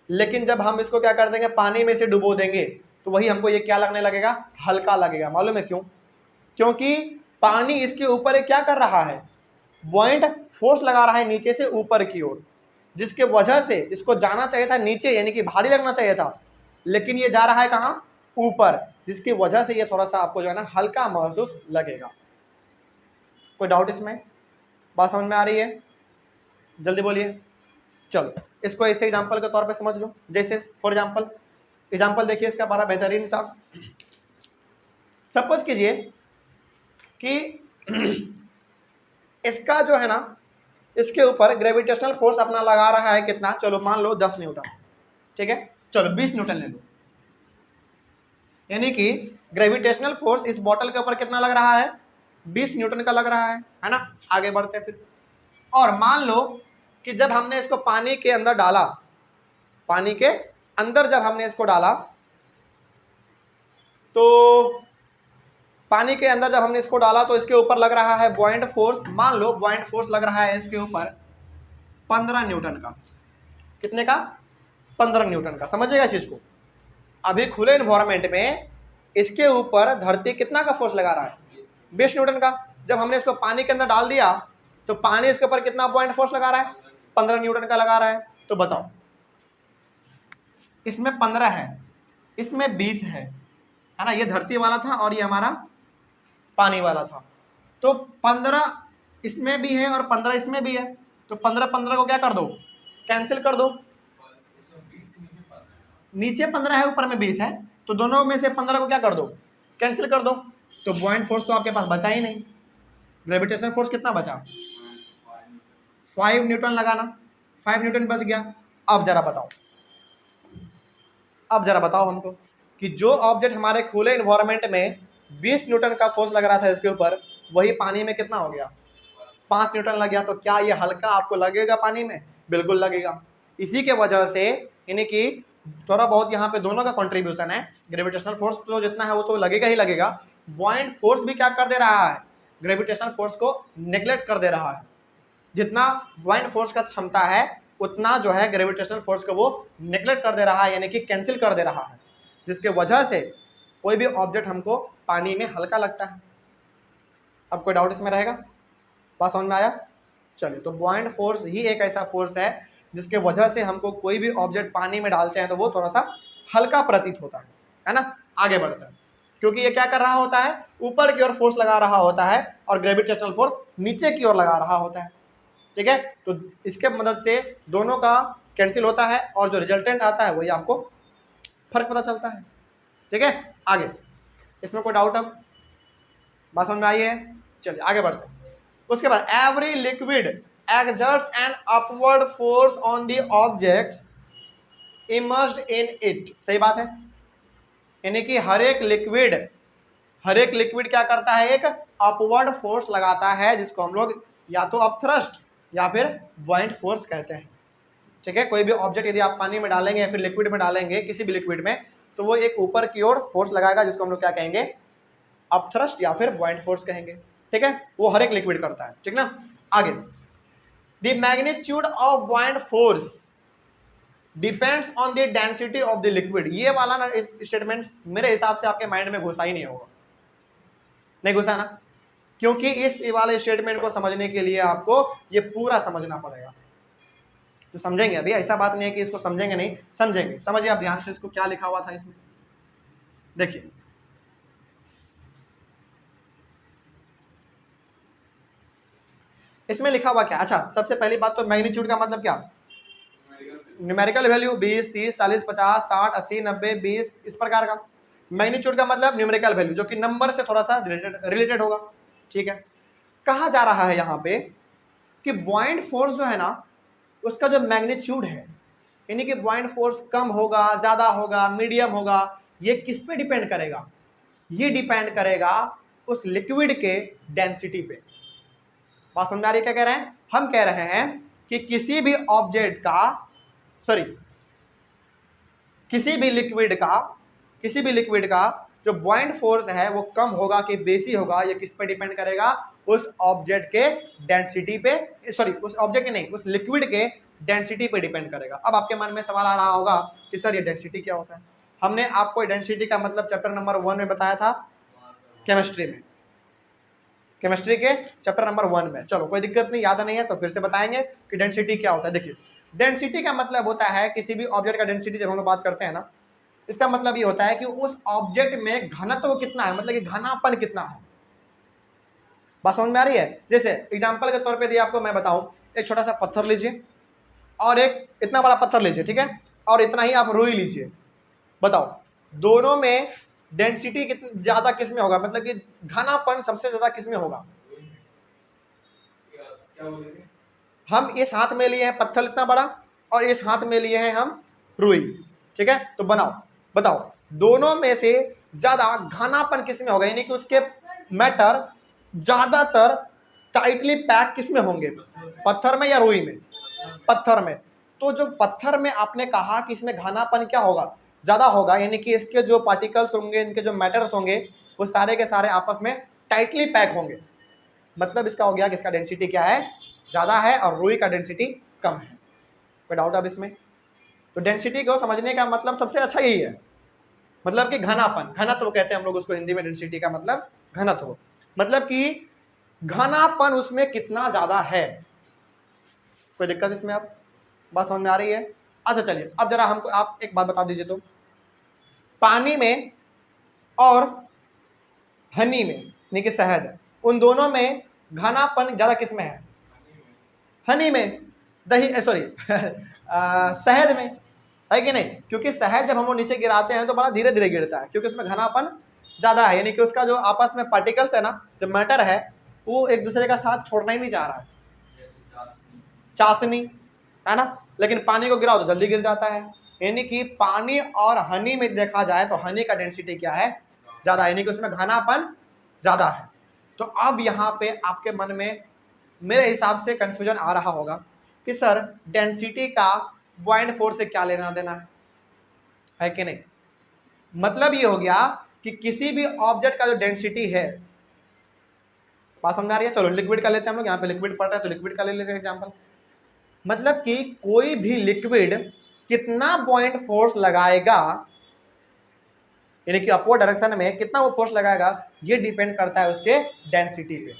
Speaker 1: लेकिन जब हम इसको क्या कर देंगे, पानी में से डुबो देंगे तो वही हमको ये क्या लगने लगेगा, हल्का लगेगा। मालूम है क्यों? क्योंकि पानी इसके ऊपर ये क्या कर रहा है, buoyant फोर्स लगा रहा है नीचे से ऊपर की ओर, जिसके वजह से इसको जाना चाहिए था नीचे, यानी कि भारी लगना चाहिए था, लेकिन ये जा रहा है कहाँ, ऊपर, जिसकी वजह से ये थोड़ा सा आपको जो है ना हल्का महसूस लगेगा। कोई डाउट इसमें? बात समझ में आ रही है? जल्दी बोलिए। चलो इसको ऐसे एग्जांपल के तौर पे समझ लो, जैसे फॉर एग्जांपल देखिए इसका बड़ा बेहतरीन सा। सपोज कीजिए कि इसका जो है ना, इसके ऊपर ग्रेविटेशनल फोर्स अपना लगा रहा है कितना, चलो मान लो 10 न्यूटन, ठीक है, चलो 20 न्यूटन ले लो, यानी कि ग्रेविटेशनल फोर्स इस बॉटल के ऊपर कितना लग रहा है, 20 न्यूटन का लग रहा है ना। आगे बढ़ते हैं फिर, और मान लो कि जब हमने इसको पानी के अंदर डाला, पानी के अंदर जब हमने इसको डाला तो पानी के अंदर जब हमने इसको डाला तो इसके ऊपर लग रहा है बॉइंट फोर्स, मान लो बॉइंट फोर्स लग रहा है इसके ऊपर 15 न्यूटन का। कितने का? 15 न्यूटन का। समझिएगा इस चीज को। अभी खुले एनवायरमेंट में इसके ऊपर धरती कितना का फोर्स लगा रहा है? 20 न्यूटन का। जब हमने इसको पानी के अंदर डाल दिया तो पानी इसके ऊपर कितना पॉइंट फोर्स लगा रहा है? 15 न्यूटन का लगा रहा है। तो बताओ, इसमें 15 है, इसमें 20 है ना? ये धरती वाला था और ये हमारा पानी वाला था। तो 15 इसमें भी है और 15 इसमें भी है। तो 15 को क्या कर दो? कैंसिल कर दो। नीचे 15 है, ऊपर में 20 है, तो दोनों में से 15 को क्या कर दो? कैंसिल कर दो। तो बॉइंट फोर्स तो आपके पास बचा ही नहीं। ग्रेविटेशनल फोर्स कितना बचा? 5 न्यूटन लगाना, 5 न्यूटन बच गया। अब जरा बताओ हमको कि जो ऑब्जेक्ट हमारे खुले एनवायरमेंट में 20 न्यूटन का फोर्स लग रहा था इसके ऊपर, वही पानी में कितना हो गया? 5 न्यूटन लग गया। तो क्या ये हल्का आपको लगेगा पानी में? बिल्कुल लगेगा। इसी के वजह से यानी कि थोड़ा बहुत यहाँ पे दोनों का कंट्रीब्यूशन है। ग्रेविटेशनल फोर्स तो जितना है वो तो लगेगा ही लगेगा। बॉइंट फोर्स भी क्या कर दे रहा है? ग्रेविटेशनल फोर्स को नेग्लेक्ट कर दे रहा है। जितना बॉइंट फोर्स का क्षमता है उतना जो है ग्रेविटेशनल फोर्स को वो नेग्लेक्ट कर दे रहा है, यानी कि कैंसिल कर दे रहा है, जिसके वजह से कोई भी ऑब्जेक्ट हमको पानी में हल्का लगता है। अब कोई डाउट इसमें रहेगा? बात समझ में आया? चलिए, तो बॉइंट फोर्स ही एक ऐसा फोर्स है जिसके वजह से हमको कोई भी ऑब्जेक्ट पानी में डालते हैं तो वो थोड़ा सा हल्का प्रतीत होता है ना? आगे बढ़ता है, क्योंकि ये क्या कर रहा होता है? ऊपर की ओर फोर्स लगा रहा होता है और ग्रेविटेशनल फोर्स नीचे की ओर लगा रहा होता है। ठीक है, तो इसके मदद से दोनों का कैंसिल होता है और जो रिजल्टेंट आता है वही आपको फर्क पता चलता है। ठीक है, आगे इसमें कोई डाउट? अब बात समझ में आई है? चलिए आगे बढ़ते हैं। उसके बाद every liquid exerts an upward force on the objects immersed in it। सही बात है, यानी कि हर एक लिक्विड क्या करता है? एक अपवर्ड फोर्स लगाता है, जिसको हम लोग या तो अपथ्रस्ट या फिर बॉइंट फोर्स कहते हैं। ठीक है, कोई भी ऑब्जेक्ट यदि आप पानी में डालेंगे या फिर लिक्विड में डालेंगे, किसी भी लिक्विड में, तो वो एक ऊपर की ओर फोर्स लगाएगा, जिसको हम लोग क्या कहेंगे? अपथ्रस्ट या फिर बॉइंट फोर्स कहेंगे। ठीक है, वो हर एक लिक्विड करता है। ठीक ना? आगे, the magnitude of buoyant force depends on the density of the liquid। ये वाला ना स्टेटमेंट मेरे हिसाब से आपके माइंड में घुसा ही नहीं होगा, नहीं घुसा ना? क्योंकि इस वाले स्टेटमेंट को समझने के लिए आपको ये पूरा समझना पड़ेगा। तो समझेंगे अभी, ऐसा बात नहीं है कि इसको समझेंगे नहीं, समझेंगे। समझिए आप ध्यान से, इसको क्या लिखा हुआ था इसमें, देखिए। इसमें लिखा हुआ क्या? अच्छा, सबसे पहली बात तो मैग्नीट्यूड का मतलब क्या? न्यूमेरिकल वैल्यू 20, 30, 40, 50, 60, 80, 90, 20, इस प्रकार का। मैग्नीट्यूड का मतलब न्यूमेरिकल वैल्यू, जो कि नंबर से थोड़ा सा रिलेटेड होगा। ठीक है, कहा जा रहा है यहाँ पे कि बॉइंट फोर्स जो है ना, उसका जो मैग्नीट्यूड है, यानी कि बॉइंट फोर्स कम होगा, ज्यादा होगा, मीडियम होगा, ये किस पे डिपेंड करेगा? ये डिपेंड करेगा उस लिक्विड के डेंसिटी पे। बात समझ आ रही है क्या कह रहे हैं? हम कह रहे हैं कि किसी भी ऑब्जेक्ट का, सॉरी, किसी भी लिक्विड का जो बॉइंट फोर्स है वो कम होगा कि बेसी होगा, ये किस पे डिपेंड करेगा? उस ऑब्जेक्ट के डेंसिटी पे, सॉरी उस ऑब्जेक्ट के नहीं, उस लिक्विड के डेंसिटी पे डिपेंड करेगा। अब आपके मन में सवाल आ रहा होगा कि सर ये डेंसिटी क्या होता है? हमने आपको डेंसिटी का मतलब चैप्टर नंबर 1 में बताया था, केमिस्ट्री में, केमिस्ट्री के चैप्टर नंबर 1 में। चलो कोई दिक्कत नहीं, याद नहीं है तो फिर से बताएंगे कि डेंसिटी क्या होता है। देखिए, डेंसिटी का मतलब होता है, किसी भी ऑब्जेक्ट का डेंसिटी जब हम लोग बात करते हैं ना, इसका मतलब ये होता है कि उस ऑब्जेक्ट में घनत्व कितना है, मतलब कि घनापन कितना है। बात समझ में आ रही है? जैसे एग्जांपल के तौर पे यदि आपको मैं बताऊं, एक छोटा सा पत्थर लीजिए और एक इतना बड़ा पत्थर लीजिए, ठीक है, और इतना ही आप रुई लीजिए, बताओ दोनों में डेंसिटी कितनी ज्यादा किस में होगा, मतलब कि घनापन सबसे ज्यादा किस में होगा? हम इस हाथ में लिए हैं पत्थर इतना बड़ा और इस हाथ में लिए हैं हम रुई, ठीक है, तो बताओ दोनों में से ज्यादा घनापन किस में होगा, यानी कि उसके मैटर ज्यादातर टाइटली पैक किस में होंगे? पत्थर में या रुई में? पत्थर में। तो जो पत्थर में आपने कहा कि इसमें घनापन क्या होगा? ज्यादा होगा, यानी कि इसके जो पार्टिकल्स होंगे, इनके जो मैटर्स होंगे वो सारे के सारे आपस में टाइटली पैक होंगे। मतलब इसका हो गया कि इसका डेंसिटी क्या है, ज़्यादा है, और रुई का डेंसिटी कम है। कोई डाउट अब इसमें? तो डेंसिटी को समझने का मतलब सबसे अच्छा यही है, मतलब कि घनापन, घनत्व कहते हैं हम लोग उसको हिंदी में। डेंसिटी का मतलब घनत्व, मतलब कि घनापन उसमें कितना ज़्यादा है। कोई दिक्कत इसमें? आप बात समझ में आ रही है? अच्छा चलिए, अब जरा हमको आप एक बात बता दीजिए, तो पानी में और हनी में यानी कि शहद, उन दोनों में घनापन ज़्यादा किस में है? हनी में, दही सॉरी शहद में, है कि नहीं? क्योंकि शहद जब हम लोग नीचे गिराते हैं तो बड़ा धीरे धीरे गिरता है, क्योंकि उसमें घनापन ज़्यादा है, यानी कि उसका जो आपस में पार्टिकल्स है ना, जो मैटर है, वो एक दूसरे का साथ छोड़ना ही नहीं चाह रहा है, चाशनी, है ना। लेकिन पानी को गिराओ तो जल्दी गिर जाता है। यानी कि पानी और हनी में देखा जाए तो हनी का डेंसिटी क्या है? ज़्यादा, यानी कि उसमें घनापन ज़्यादा है। तो अब यहाँ पे आपके मन में मेरे हिसाब से कंफ्यूजन आ रहा होगा कि सर डेंसिटी का पॉइंट 4 से क्या लेना देना है कि नहीं? मतलब ये हो गया कि किसी भी ऑब्जेक्ट का जो डेंसिटी है, बात समझ आ रही है? चलो लिक्विड का लेते हैं हम लोग, यहाँ पे लिक्विड पढ़ रहे हैं तो लिक्विड का ले लेते हैं एग्जाम्पल। मतलब कि कोई भी लिक्विड कितना पॉइंट फोर्स लगाएगा, यानी कि अपवर्ड डायरेक्शन में कितना वो फोर्स लगाएगा, ये डिपेंड करता है उसके डेंसिटी पे।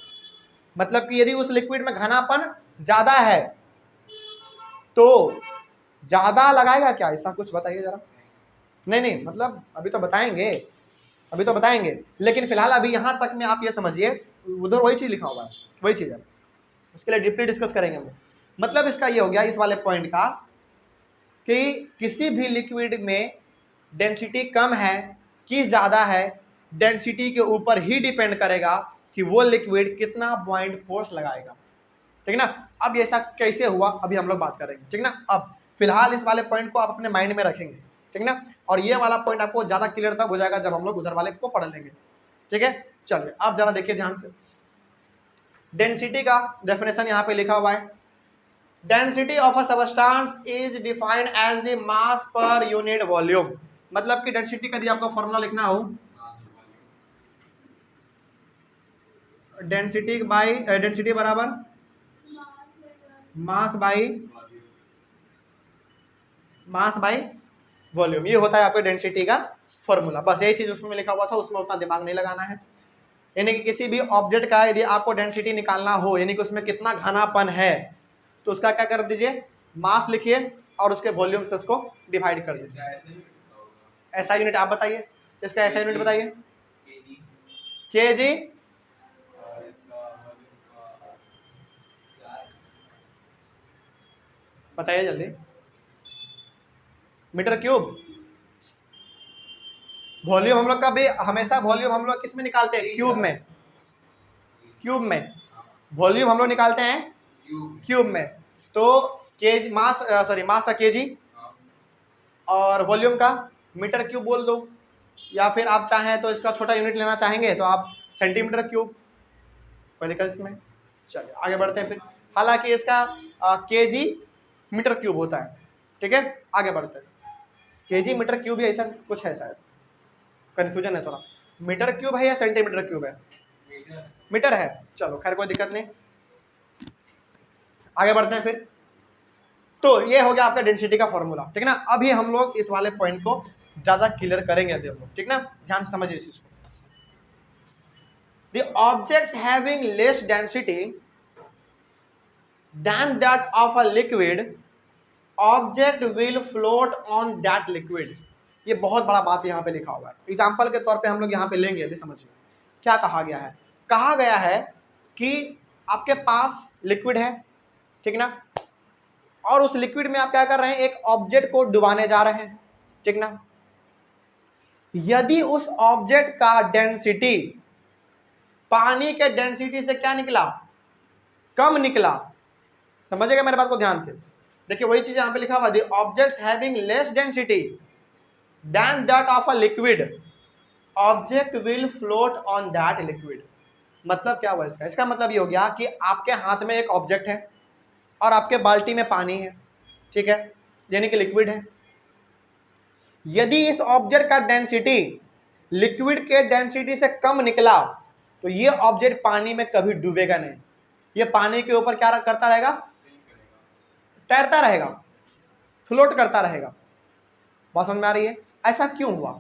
Speaker 1: मतलब कि यदि उस लिक्विड में घनापन ज्यादा है तो ज्यादा लगाएगा क्या, ऐसा कुछ बताइए जरा। नहीं मतलब अभी तो बताएंगे, लेकिन फिलहाल अभी यहां तक में आप ये समझिए, उधर वही चीज लिखा हुआ है, वही चीज है, उसके लिए डीपली डिस्कस करेंगे हम। मतलब इसका ये हो गया इस वाले पॉइंट का कि किसी भी लिक्विड में डेंसिटी कम है कि ज़्यादा है, डेंसिटी के ऊपर ही डिपेंड करेगा कि वो लिक्विड कितना पॉइंट फोर्स लगाएगा, ठीक ना। अब ऐसा कैसे हुआ अभी हम लोग बात करेंगे, ठीक ना। अब फिलहाल इस वाले पॉइंट को आप अपने माइंड में रखेंगे, ठीक ना, और ये वाला पॉइंट आपको ज़्यादा क्लियर तब हो जाएगा जब हम लोग उधर वाले को पढ़ लेंगे, ठीक है। चलिए अब जरा देखिए ध्यान से, डेंसिटी का डेफिनेशन यहाँ पे लिखा हुआ है। Density of a substance is defined as the mass per unit volume. मतलब कि डेंसिटी का यदि आपको फॉर्मूला लिखना हो, डेंसिटी बराबर मास बाई वॉल्यूम, ये होता है आपके डेंसिटी का फॉर्मूला। बस यही चीज उसमें लिखा हुआ था, उसमें उतना दिमाग नहीं लगाना है। यानी कि किसी भी ऑब्जेक्ट का यदि आपको डेंसिटी निकालना हो, यानी कि उसमें कितना घनापन है, तो उसका क्या कर दीजिए, मास लिखिए और उसके वॉल्यूम से उसको डिवाइड कर दीजिए। ऐसा यूनिट आप बताइए, इसका ऐसा यूनिट बताइए, केजी, बताइए जल्दी। मीटर क्यूब, वॉल्यूम हम लोग का भी हमेशा वॉल्यूम हम लोग किस में निकालते हैं, क्यूब में वॉल्यूम हम लोग निकालते हैं क्यूब में। तो केजी मास का केजी और वॉल्यूम का मीटर क्यूब बोल दो, या फिर आप चाहें तो इसका छोटा यूनिट लेना चाहेंगे तो आप सेंटीमीटर क्यूब, कोई दिक्कत इसमें। चलिए आगे बढ़ते हैं फिर, हालांकि इसका केजी मीटर क्यूब होता है, ठीक है। आगे बढ़ते हैं, केजी मीटर क्यूब ही ऐसा कुछ है, शायद कंफ्यूजन है थोड़ा, मीटर क्यूब है या सेंटीमीटर क्यूब है, मीटर है। चलो खैर कोई दिक्कत नहीं, आगे बढ़ते हैं फिर। तो ये हो गया आपका डेंसिटी का फॉर्मूला, ठीक ना। अभी हम लोग इस वाले पॉइंट को ज्यादा क्लियर करेंगे अभी हम लोग, ठीक ना, ध्यान से समझिए इस चीज को। The objects having less density than that of a liquid, object will float on that liquid। ये बहुत बड़ा बात यहाँ पे लिखा हुआ है, एग्जाम्पल के तौर पे हम लोग यहाँ पे लेंगे, अभी समझिए क्या कहा गया है। कहा गया है कि आपके पास लिक्विड है, ठीक ना, और उस लिक्विड में आप क्या कर रहे हैं, एक ऑब्जेक्ट को डुबाने जा रहे हैं, ठीक ना। यदि उस ऑब्जेक्ट का डेंसिटी पानी के डेंसिटी से क्या निकला, कम निकला, समझेगा मेरे बात को ध्यान से। देखिए वही चीज यहां पे लिखा हुआ, the objects having less density than that of a liquid, object will float on that liquid. मतलब क्या हुआ इसका, इसका मतलब ये हो गया कि आपके हाथ में एक ऑब्जेक्ट है और आपके बाल्टी में पानी है, ठीक है, यानी कि लिक्विड है। यदि इस ऑब्जेक्ट का डेंसिटी लिक्विड के डेंसिटी से कम निकला तो ये ऑब्जेक्ट पानी में कभी डूबेगा नहीं, ये पानी के ऊपर क्या करता रहेगा, तैरता रहेगा, फ्लोट करता रहेगा। बात समझ में आ रही है? ऐसा क्यों हुआ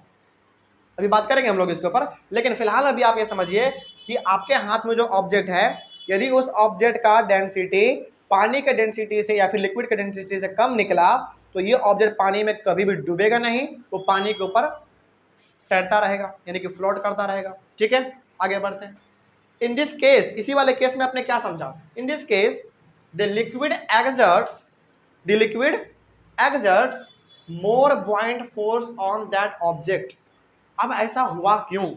Speaker 1: अभी बात करेंगे हम लोग इसके ऊपर, लेकिन फिलहाल अभी आप ये समझिए कि आपके हाथ में जो ऑब्जेक्ट है, यदि उस ऑब्जेक्ट का डेंसिटी पानी के डेंसिटी से या फिर लिक्विड के डेंसिटी से कम निकला तो ये ऑब्जेक्ट पानी में कभी भी डूबेगा नहीं, वो पानी के ऊपर तैरता रहेगा, यानी कि फ्लोट करता रहेगा। ठीक है, आगे बढ़ते हैं। इन दिस केस, इसी वाले केस में आपने क्या समझा, in this case the liquid exerts more buoyant force on that object। अब ऐसा हुआ क्यों,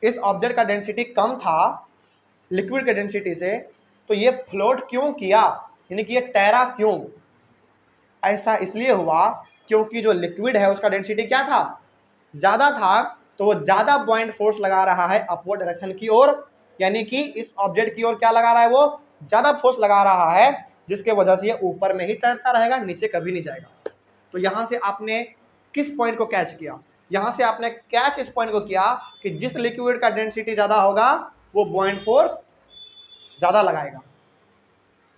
Speaker 1: इस ऑब्जेक्ट का डेंसिटी कम था लिक्विड के डेंसिटी से, तो ये फ्लोट क्यों किया, यानी कि ये तैरा क्यों? ऐसा इसलिए हुआ क्योंकि जो लिक्विड है उसका डेंसिटी क्या था, ज्यादा था, तो वो ज्यादा बॉइंट फोर्स लगा रहा है अपवर्ड डायरेक्शन की ओर, यानी कि इस ऑब्जेक्ट की ओर क्या लगा रहा है, वो ज्यादा फोर्स लगा रहा है, जिसके वजह से ये ऊपर में ही तैरता रहेगा, नीचे कभी नहीं जाएगा। तो यहां से आपने किस पॉइंट को कैच किया, यहां से आपने कैच इस पॉइंट को किया कि जिस लिक्विड का डेंसिटी ज्यादा होगा वो बॉइंट फोर्स ज्यादा लगाएगा।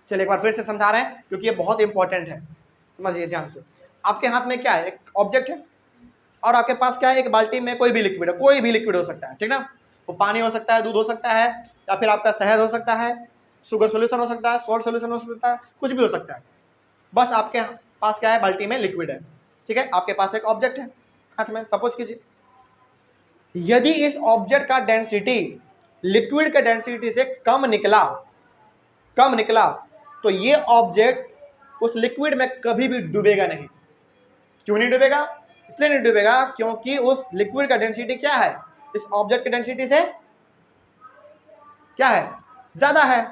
Speaker 1: चलिए एक बार फिर से समझा रहे हैं क्योंकि ये बहुत इंपॉर्टेंट है, समझिए ध्यान से। आपके हाथ में क्या है, एक ऑब्जेक्ट है और आपके पास क्या है, एक बाल्टी में कोई भी लिक्विड है, कोई भी लिक्विड हो सकता है, ठीक ना, वो पानी हो सकता है, दूध हो सकता है, या फिर आपका शहद हो सकता है, शुगर सोल्यूशन हो सकता है, सॉल्ट सोल्यूशन हो सकता है, कुछ भी हो सकता है। बस आपके पास क्या है, बाल्टी में लिक्विड है, ठीक है, आपके पास एक ऑब्जेक्ट है हाथ में, सपोज कीजिए। यदि इस ऑब्जेक्ट का डेंसिटी लिक्विड के डेंसिटी से कम निकला तो ये ऑब्जेक्ट उस लिक्विड में कभी भी डूबेगा नहीं। क्यों नहीं डूबेगा, इसलिए नहीं डूबेगा क्योंकि उस लिक्विड का डेंसिटी क्या है, इस ऑब्जेक्ट के डेंसिटी से क्या है, ज्यादा है,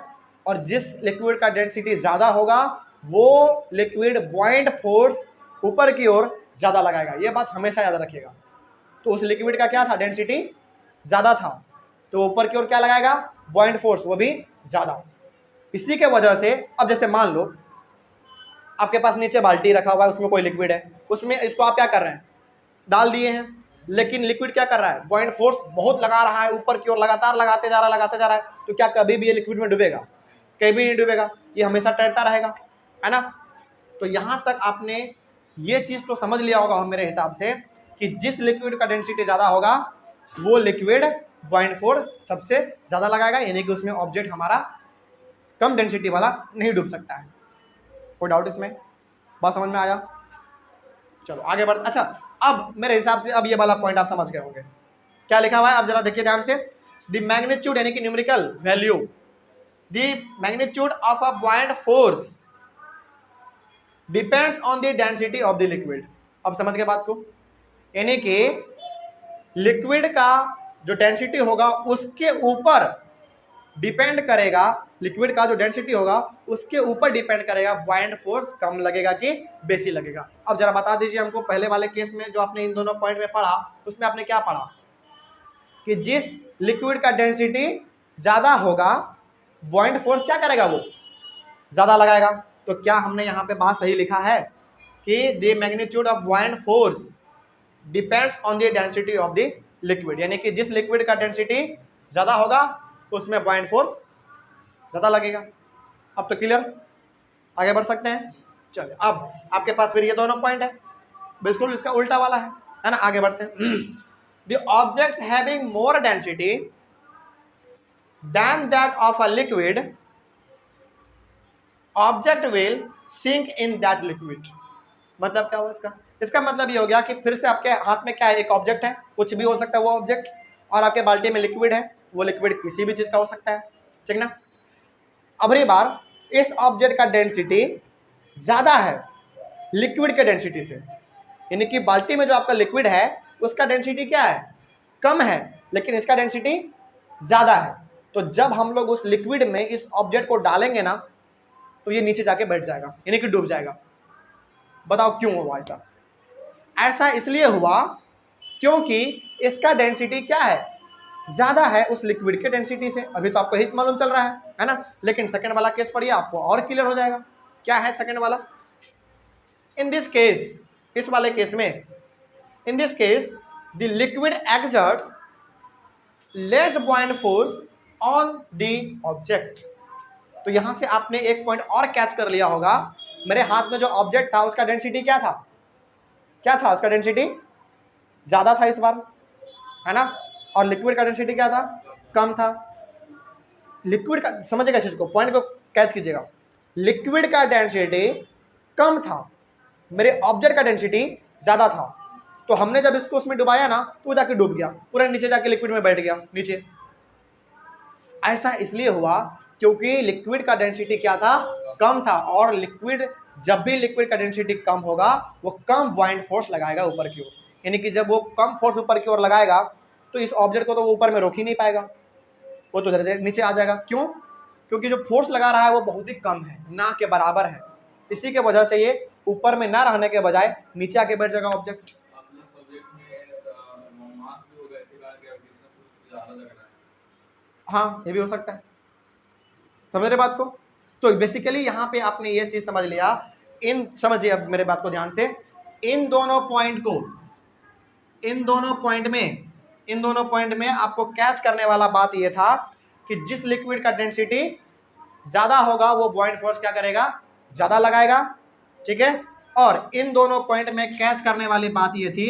Speaker 1: और जिस लिक्विड का डेंसिटी ज्यादा होगा वो लिक्विड बॉइंट फोर्स ऊपर की ओर ज्यादा लगाएगा, ये बात हमेशा याद रखिएगा। तो उस लिक्विड का क्या था, डेंसिटी ज्यादा था, तो ऊपर की ओर क्या लगाएगा, बॉइंट फोर्स, वो भी ज्यादा। इसी के वजह से अब जैसे मान लो आपके पास नीचे बाल्टी रखा हुआ है, उसमें कोई लिक्विड है, उसमें इसको आप क्या कर रहे हैं, डाल दिए हैं, लेकिन लिक्विड क्या कर रहा है, बॉइंट फोर्स बहुत लगा रहा है ऊपर की ओर, लगातार लगाते जा रहा है, तो क्या कभी भी ये लिक्विड में डूबेगा, कभी नहीं डूबेगा, ये हमेशा तैरता रहेगा, है ना। तो यहां तक आपने ये चीज तो समझ लिया होगा मेरे हिसाब से कि जिस लिक्विड का डेंसिटी ज्यादा होगा वो लिक्विड बॉइंट फोर्स सबसे ज्यादा लगाएगा, यानी कि उसमें ऑब्जेक्ट हमारा कम डेंसिटी वाला नहीं डूब सकता है। कोई डाउट इसमें, बात समझ में आया? चलो आगे बढ़ते। अच्छा, अब मेरे हिसाब से अब ये वाला पॉइंट आप समझ गए होंगे, क्या लिखा हुआ है, आप जरा देखिए ध्यान से। द मैग्नीट्यूड यानी कि numerical value, the magnitude of a बॉइंट force depends on the density of the liquid. अब समझ गए बात को, यानी कि लिक्विड का जो डेंसिटी होगा उसके ऊपर डिपेंड करेगा, लिक्विड का जो डेंसिटी होगा उसके ऊपर डिपेंड करेगा बॉइंट फोर्स कम लगेगा कि बेसी लगेगा। अब जरा बता दीजिए हमको, पहले वाले केस में जो आपने इन दोनों पॉइंट में पढ़ा उसमें आपने क्या पढ़ा कि जिस लिक्विड का डेंसिटी ज्यादा होगा बॉइंट फोर्स क्या करेगा, वो ज्यादा लगाएगा। तो क्या हमने यहाँ पे बात सही लिखा है कि the magnitude of बॉइंट force depends on the density of the liquid, यानी कि जिस लिक्विड का डेंसिटी ज्यादा होगा उसमें बॉइंट फोर्स ज्यादा लगेगा। अब तो क्लियर, आगे बढ़ सकते हैं। चलिए अब आपके पास फिर ये दोनों पॉइंट है, बिल्कुल इसका उल्टा वाला है ना। आगे बढ़ते हैं। The objects having more density than that of a liquid object will sink in that liquid. मतलब क्या हुआ इसका, इसका मतलब ये हो गया कि फिर से आपके हाथ में क्या है, एक ऑब्जेक्ट है, कुछ भी हो सकता है वो ऑब्जेक्ट, और आपके बाल्टी में लिक्विड है, वो लिक्विड किसी भी चीज का हो सकता है, ठीक ना। अगली बार इस ऑब्जेक्ट का डेंसिटी ज्यादा है लिक्विड के डेंसिटी से, यानी कि बाल्टी में जो आपका लिक्विड है उसका डेंसिटी क्या है, कम है, लेकिन इसका डेंसिटी ज्यादा है। तो जब हम लोग उस लिक्विड में इस ऑब्जेक्ट को डालेंगे ना तो ये नीचे जाके बैठ जाएगा, यानी कि डूब जाएगा। बताओ क्यों हुआ ऐसा? ऐसा इसलिए हुआ क्योंकि इसका डेंसिटी क्या है, ज्यादा है उस लिक्विड के डेंसिटी से। अभी तो आपको हित मालूम चल रहा है ना, लेकिन सेकंड वाला केस पढ़िए आपको और क्लियर हो जाएगा। क्या है सेकंड वाला? इन दिस केस, इस वाले केस में, in this case the liquid exerts less buoyant force on the object. तो यहां से आपने एक पॉइंट और कैच कर लिया होगा, मेरे हाथ में जो ऑब्जेक्ट था उसका डेंसिटी क्या था, क्या था उसका डेंसिटी ज्यादा था इस बार, है ना, और लिक्विड का डेंसिटी क्या था, कम था। लिक्विड का समझिएगा इस चीज को, पॉइंट को कैच कीजिएगा, लिक्विड का डेंसिटी कम था, मेरे ऑब्जेक्ट का डेंसिटी ज्यादा था। तो हमने जब इसको उसमें डुबाया ना तो वो जाके डूब गया, पूरा नीचे जाके लिक्विड में बैठ गया नीचे। ऐसा इसलिए हुआ क्योंकि लिक्विड का डेंसिटी क्या था, कम था, और लिक्विड जब भी लिक्विड का डेंसिटी कम होगा वो कम buoyant फोर्स लगाएगा ऊपर की ओर, यानी कि जब वो कम फोर्स ऊपर की ओर लगाएगा तो इस ऑब्जेक्ट को तो वो ऊपर में रोक ही नहीं पाएगा, वो तो नीचे आ जाएगा। क्यों? क्योंकि जो फोर्स लगा रहा है वो बहुत ही कम है, ना के बराबर है, इसी के वजह से ये ऊपर में ना रहने के बजाय नीचे आके बैठ जाएगा ऑब्जेक्ट। हाँ, ये भी हो सकता है, समझ रहे बात को। तो बेसिकली यहाँ पे आपने ये चीज समझ लिया, इन समझिए अब मेरे बात को ध्यान से, इन दोनों पॉइंट को, इन दोनों पॉइंट में आपको कैच करने वाला बात ये था कि जिस लिक्विड का डेंसिटी ज्यादा होगा वो buoyant फोर्स क्या करेगा, ज्यादा लगाएगा, ठीक है। और इन दोनों पॉइंट में कैच करने वाली बात ये थी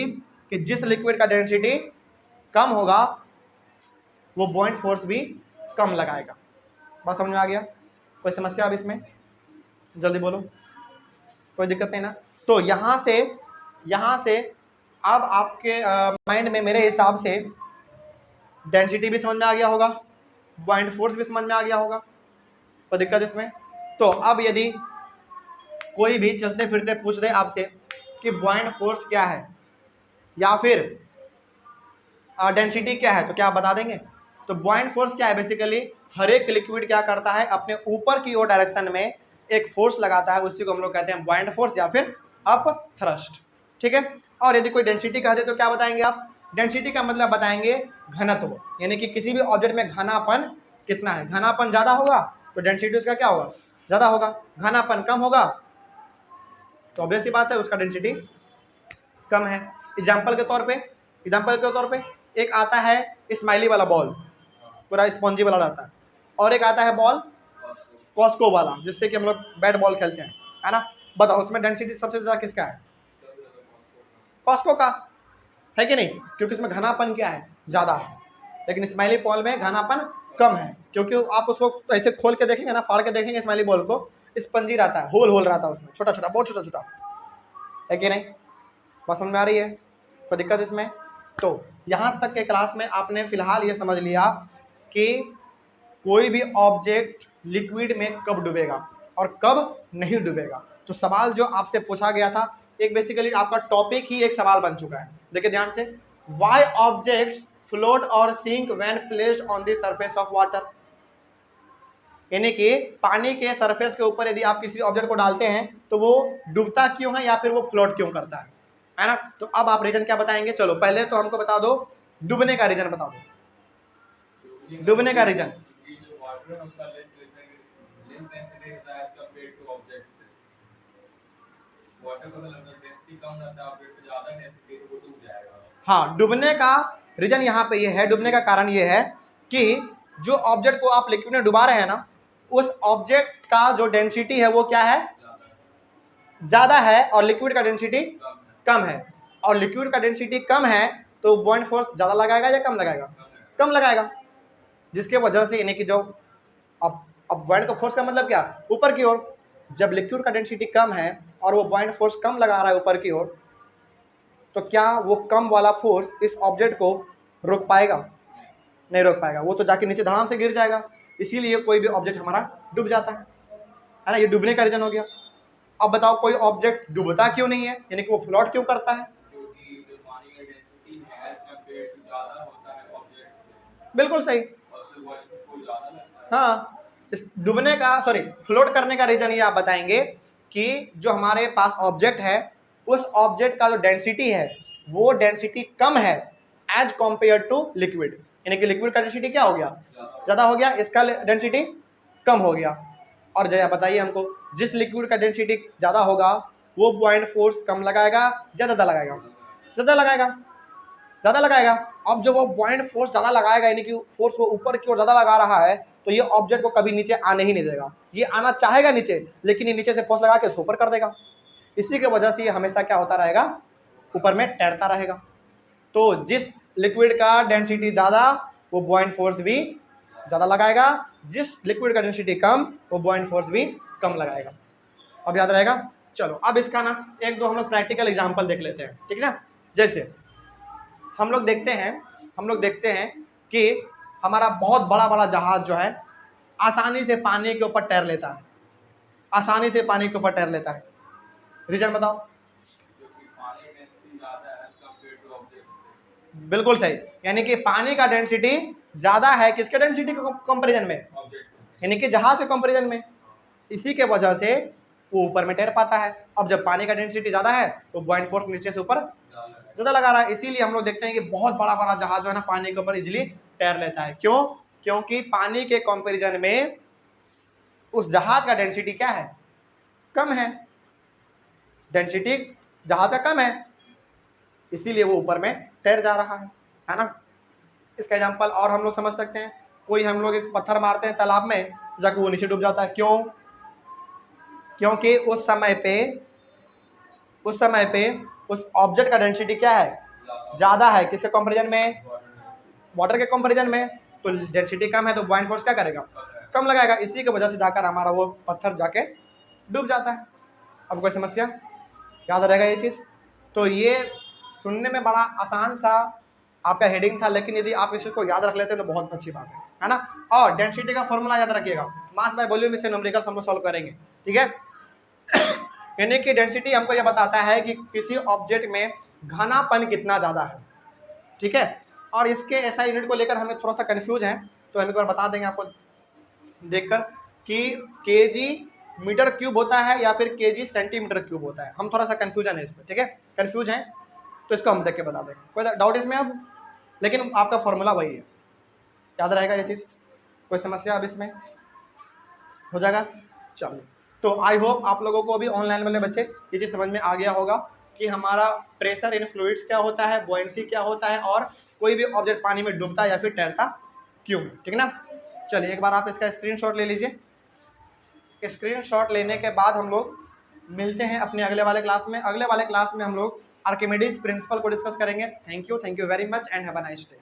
Speaker 1: कि जिस लिक्विड का डेंसिटी कम होगा वो buoyant फोर्स भी कम लगाएगा। बात समझ में आ गया? कोई समस्या अब इसमें? जल्दी बोलो, कोई दिक्कत नहीं ना। तो यहाँ से अब आपके माइंड में मेरे हिसाब से डेंसिटी भी समझ में आ गया होगा, buoyant फोर्स भी समझ में आ गया होगा, कोई दिक्कत इसमें? तो अब यदि कोई भी चलते फिरते पूछ दे आपसे कि buoyant फोर्स क्या है या फिर डेंसिटी क्या है, तो क्या आप बता देंगे? तो buoyant फोर्स क्या है, बेसिकली हर एक लिक्विड क्या करता है, अपने ऊपर की ओर डायरेक्शन में एक फोर्स लगाता है, उसी को हम लोग कहते हैं buoyant फोर्स या फिर अप थ्रस्ट, ठीक है। और यदि कोई डेंसिटी कहते तो क्या बताएंगे आप? डेंसिटी का मतलब बताएंगे घनत्व, यानी कि किसी भी ऑब्जेक्ट में घनापन कितना है, घनापन ज्यादा होगा तो डेंसिटी उसका क्या होगा, ज्यादा होगा, घनापन कम होगा तो ऑब्वियस सी बात है उसका डेंसिटी कम है। एग्जाम्पल के तौर पे एक आता है स्माइली वाला बॉल, पूरा स्पॉन्जी वाला रहता है, और एक आता है बॉल कॉस्को वाला, जिससे कि हम लोग बैट बॉल खेलते हैं, है ना। बताओ उसमें डेंसिटी सबसे ज्यादा किसका है? कॉस्को का, है कि नहीं? क्योंकि उसमें घनापन क्या है, ज्यादा है। लेकिन स्माइली बॉल में घनापन कम है, क्योंकि आप उसको ऐसे खोल के देखेंगे ना, फाड़ के देखेंगे स्माइली बॉल को, स्पंजी रहता है, होल रहता है उसमें, छोटा छोटा, बहुत छोटा छोटा, है कि नहीं? बात समझ में आ रही है? कोई दिक्कत इसमें? तो यहाँ तक के क्लास में आपने फिलहाल ये समझ लिया कि कोई भी ऑब्जेक्ट लिक्विड में कब डूबेगा और कब नहीं डूबेगा। तो सवाल जो आपसे पूछा गया था, एक बेसिकली आपका टॉपिक ही एक सवाल बन चुका है। देखिए ध्यान से, व्हाई ऑब्जेक्ट्स फ्लोट और sink when placed on the surface of water, यानी कि पानी के सरफेस के ऊपर यदि आप किसी ऑब्जेक्ट को डालते हैं तो वो डूबता क्यों है या फिर वो फ्लोट क्यों करता है ना। तो अब आप रीजन क्या बताएंगे? चलो पहले तो हमको बता दो डूबने का रीजन, बता दो डूबने का रीजन। हाँ, डूबने का रीजन यहाँ पे ये है, डूबने का कारण ये है कि जो ऑब्जेक्ट को आप लिक्विड में डुबा रहे हैं ना, उस ऑब्जेक्ट का जो डेंसिटी है वो क्या है, ज्यादा है, और लिक्विड का डेंसिटी कम है। और लिक्विड का डेंसिटी कम है तो buoyant फोर्स ज्यादा लगाएगा या कम लगाएगा? कम लगाएगा, जिसके वजह से यानी कि जो अब buoyant का फोर्स का मतलब क्या, ऊपर की ओर। जब लिक्विड का डेंसिटी कम है और वो buoyant फोर्स कम लगा रहा है ऊपर की ओर, तो क्या वो कम वाला फोर्स इस ऑब्जेक्ट को रोक पाएगा? नहीं रोक पाएगा, वो तो जाके नीचे धड़ाम से गिर जाएगा। इसीलिए कोई भी ऑब्जेक्ट हमारा डूब जाता है ना, ये डूबने का रीजन हो गया। अब बताओ कोई ऑब्जेक्ट डूबता क्यों नहीं है, यानी कि वो फ्लोट क्यों करता है? बिल्कुल सही, हाँ। इस डूबने का फ्लोट करने का रीजन ये आप बताएंगे कि जो हमारे पास ऑब्जेक्ट है उस ऑब्जेक्ट का जो डेंसिटी है वो डेंसिटी कम है एज कॉम्पेयर टू लिक्विड, यानी कि लिक्विड का डेंसिटी क्या हो गया, ज्यादा हो गया, इसका डेंसिटी कम हो गया। और जया बताइए हमको, जिस लिक्विड का डेंसिटी ज्यादा होगा वो buoyant फोर्स कम लगाएगा या ज्यादा लगाएगा? ज्यादा लगाएगा। ज़्यादा लगाएगा। अब जब वो बॉइंट फोर्स ज़्यादा लगाएगा, यानी कि फोर्स वो ऊपर की ओर ज़्यादा लगा रहा है, तो ये ऑब्जेक्ट को कभी नीचे आने ही नहीं देगा। ये आना चाहेगा नीचे, लेकिन ये नीचे से फोर्स लगा के इसको ऊपर कर देगा। इसी की वजह से ये हमेशा क्या होता रहेगा, ऊपर में तैरता रहेगा। तो जिस लिक्विड का डेंसिटी ज़्यादा, वो बॉइंट फोर्स भी ज़्यादा लगाएगा, जिस लिक्विड का डेंसिटी कम, वो बॉइंट फोर्स भी कम लगाएगा। अब याद रहेगा। चलो अब इसका ना एक दो हम लोग प्रैक्टिकल एग्जांपल देख लेते हैं, ठीक है ना। जैसे हम लोग देखते हैं कि हमारा बहुत बड़ा बड़ा जहाज जो है आसानी से पानी के ऊपर तैर लेता है, आसानी से पानी के ऊपर तैर लेता है। रीजन बताओ। बिल्कुल सही, यानी कि पानी का डेंसिटी ज्यादा है किसके डेंसिटी के कंपैरिजन में, यानी कि जहाज के कंपैरिजन में। इसी के वजह से वो ऊपर में तैर पाता है। अब जब पानी का डेंसिटी ज्यादा है तो बॉइंट फोर्स नीचे से ऊपर ज्यादा लगा रहा है। इसीलिए हम लोग देखते हैं कि बहुत बड़ा बड़ा जहाज जो है ना पानी के ऊपर इजिली तैर लेता है। क्यों? क्योंकि पानी के कंपैरिजन में उस जहाज का डेंसिटी क्या है, कम है, डेंसिटी जहाज का कम है, इसीलिए वो ऊपर में तैर जा रहा है ना। इसका एग्जांपल और हम लोग समझ सकते हैं। कोई हम लोग एक पत्थर मारते हैं तालाब में, जाकर वो नीचे डूब जाता है। क्यों? क्योंकि उस समय पे उस ऑब्जेक्ट का डेंसिटी क्या है, ज़्यादा है। किसके कंपैरिजन में, वाटर के कंपैरिजन में। तो डेंसिटी कम है तो बॉइंट फोर्स क्या करेगा, कम लगाएगा। इसी की वजह से जाकर हमारा वो पत्थर जाके डूब जाता है। अब कोई समस्या, याद रहेगा ये चीज़। तो ये सुनने में बड़ा आसान सा आपका हेडिंग था, लेकिन यदि आप इसको याद रख लेते हैं तो बहुत अच्छी बात है ना। और डेंसिटी का फॉर्मूला याद रखिएगा, मास बाय वॉल्यूम, इससे न्यूमेरिकल हम लोग सॉल्व करेंगे, ठीक है। यानी कि डेंसिटी हमको यह बताता है कि किसी ऑब्जेक्ट में घनापन कितना ज़्यादा है, ठीक है। और इसके ऐसा यूनिट को लेकर हमें थोड़ा सा कंफ्यूज है, तो हम एक बार बता देंगे आपको देखकर कि केजी मीटर क्यूब होता है या फिर केजी सेंटीमीटर क्यूब होता है। हम थोड़ा सा कंफ्यूजन है इसमें, ठीक है, कंफ्यूज है, तो इसको हम देख के बता देंगे। कोई डाउट इसमें अब, लेकिन आपका फॉर्मूला वही है, याद रहेगा ये चीज़। कोई समस्या अब इसमें हो जाएगा। चलो, तो आई होप आप लोगों को भी ऑनलाइन वाले बच्चे ये चीज़ समझ में आ गया होगा कि हमारा प्रेशर इन फ्लूइड्स क्या होता है, बॉयंसी क्या होता है, और कोई भी ऑब्जेक्ट पानी में डूबता या फिर तैरता क्यों, ठीक है ना। चलिए एक बार आप इसका स्क्रीनशॉट ले लीजिए। स्क्रीनशॉट लेने के बाद हम लोग मिलते हैं अपने अगले वाले क्लास में। अगले वाले क्लास में हम लोग आर्किमिडीज प्रिंसिपल को डिस्कस करेंगे। Thank you very much and have a nice day.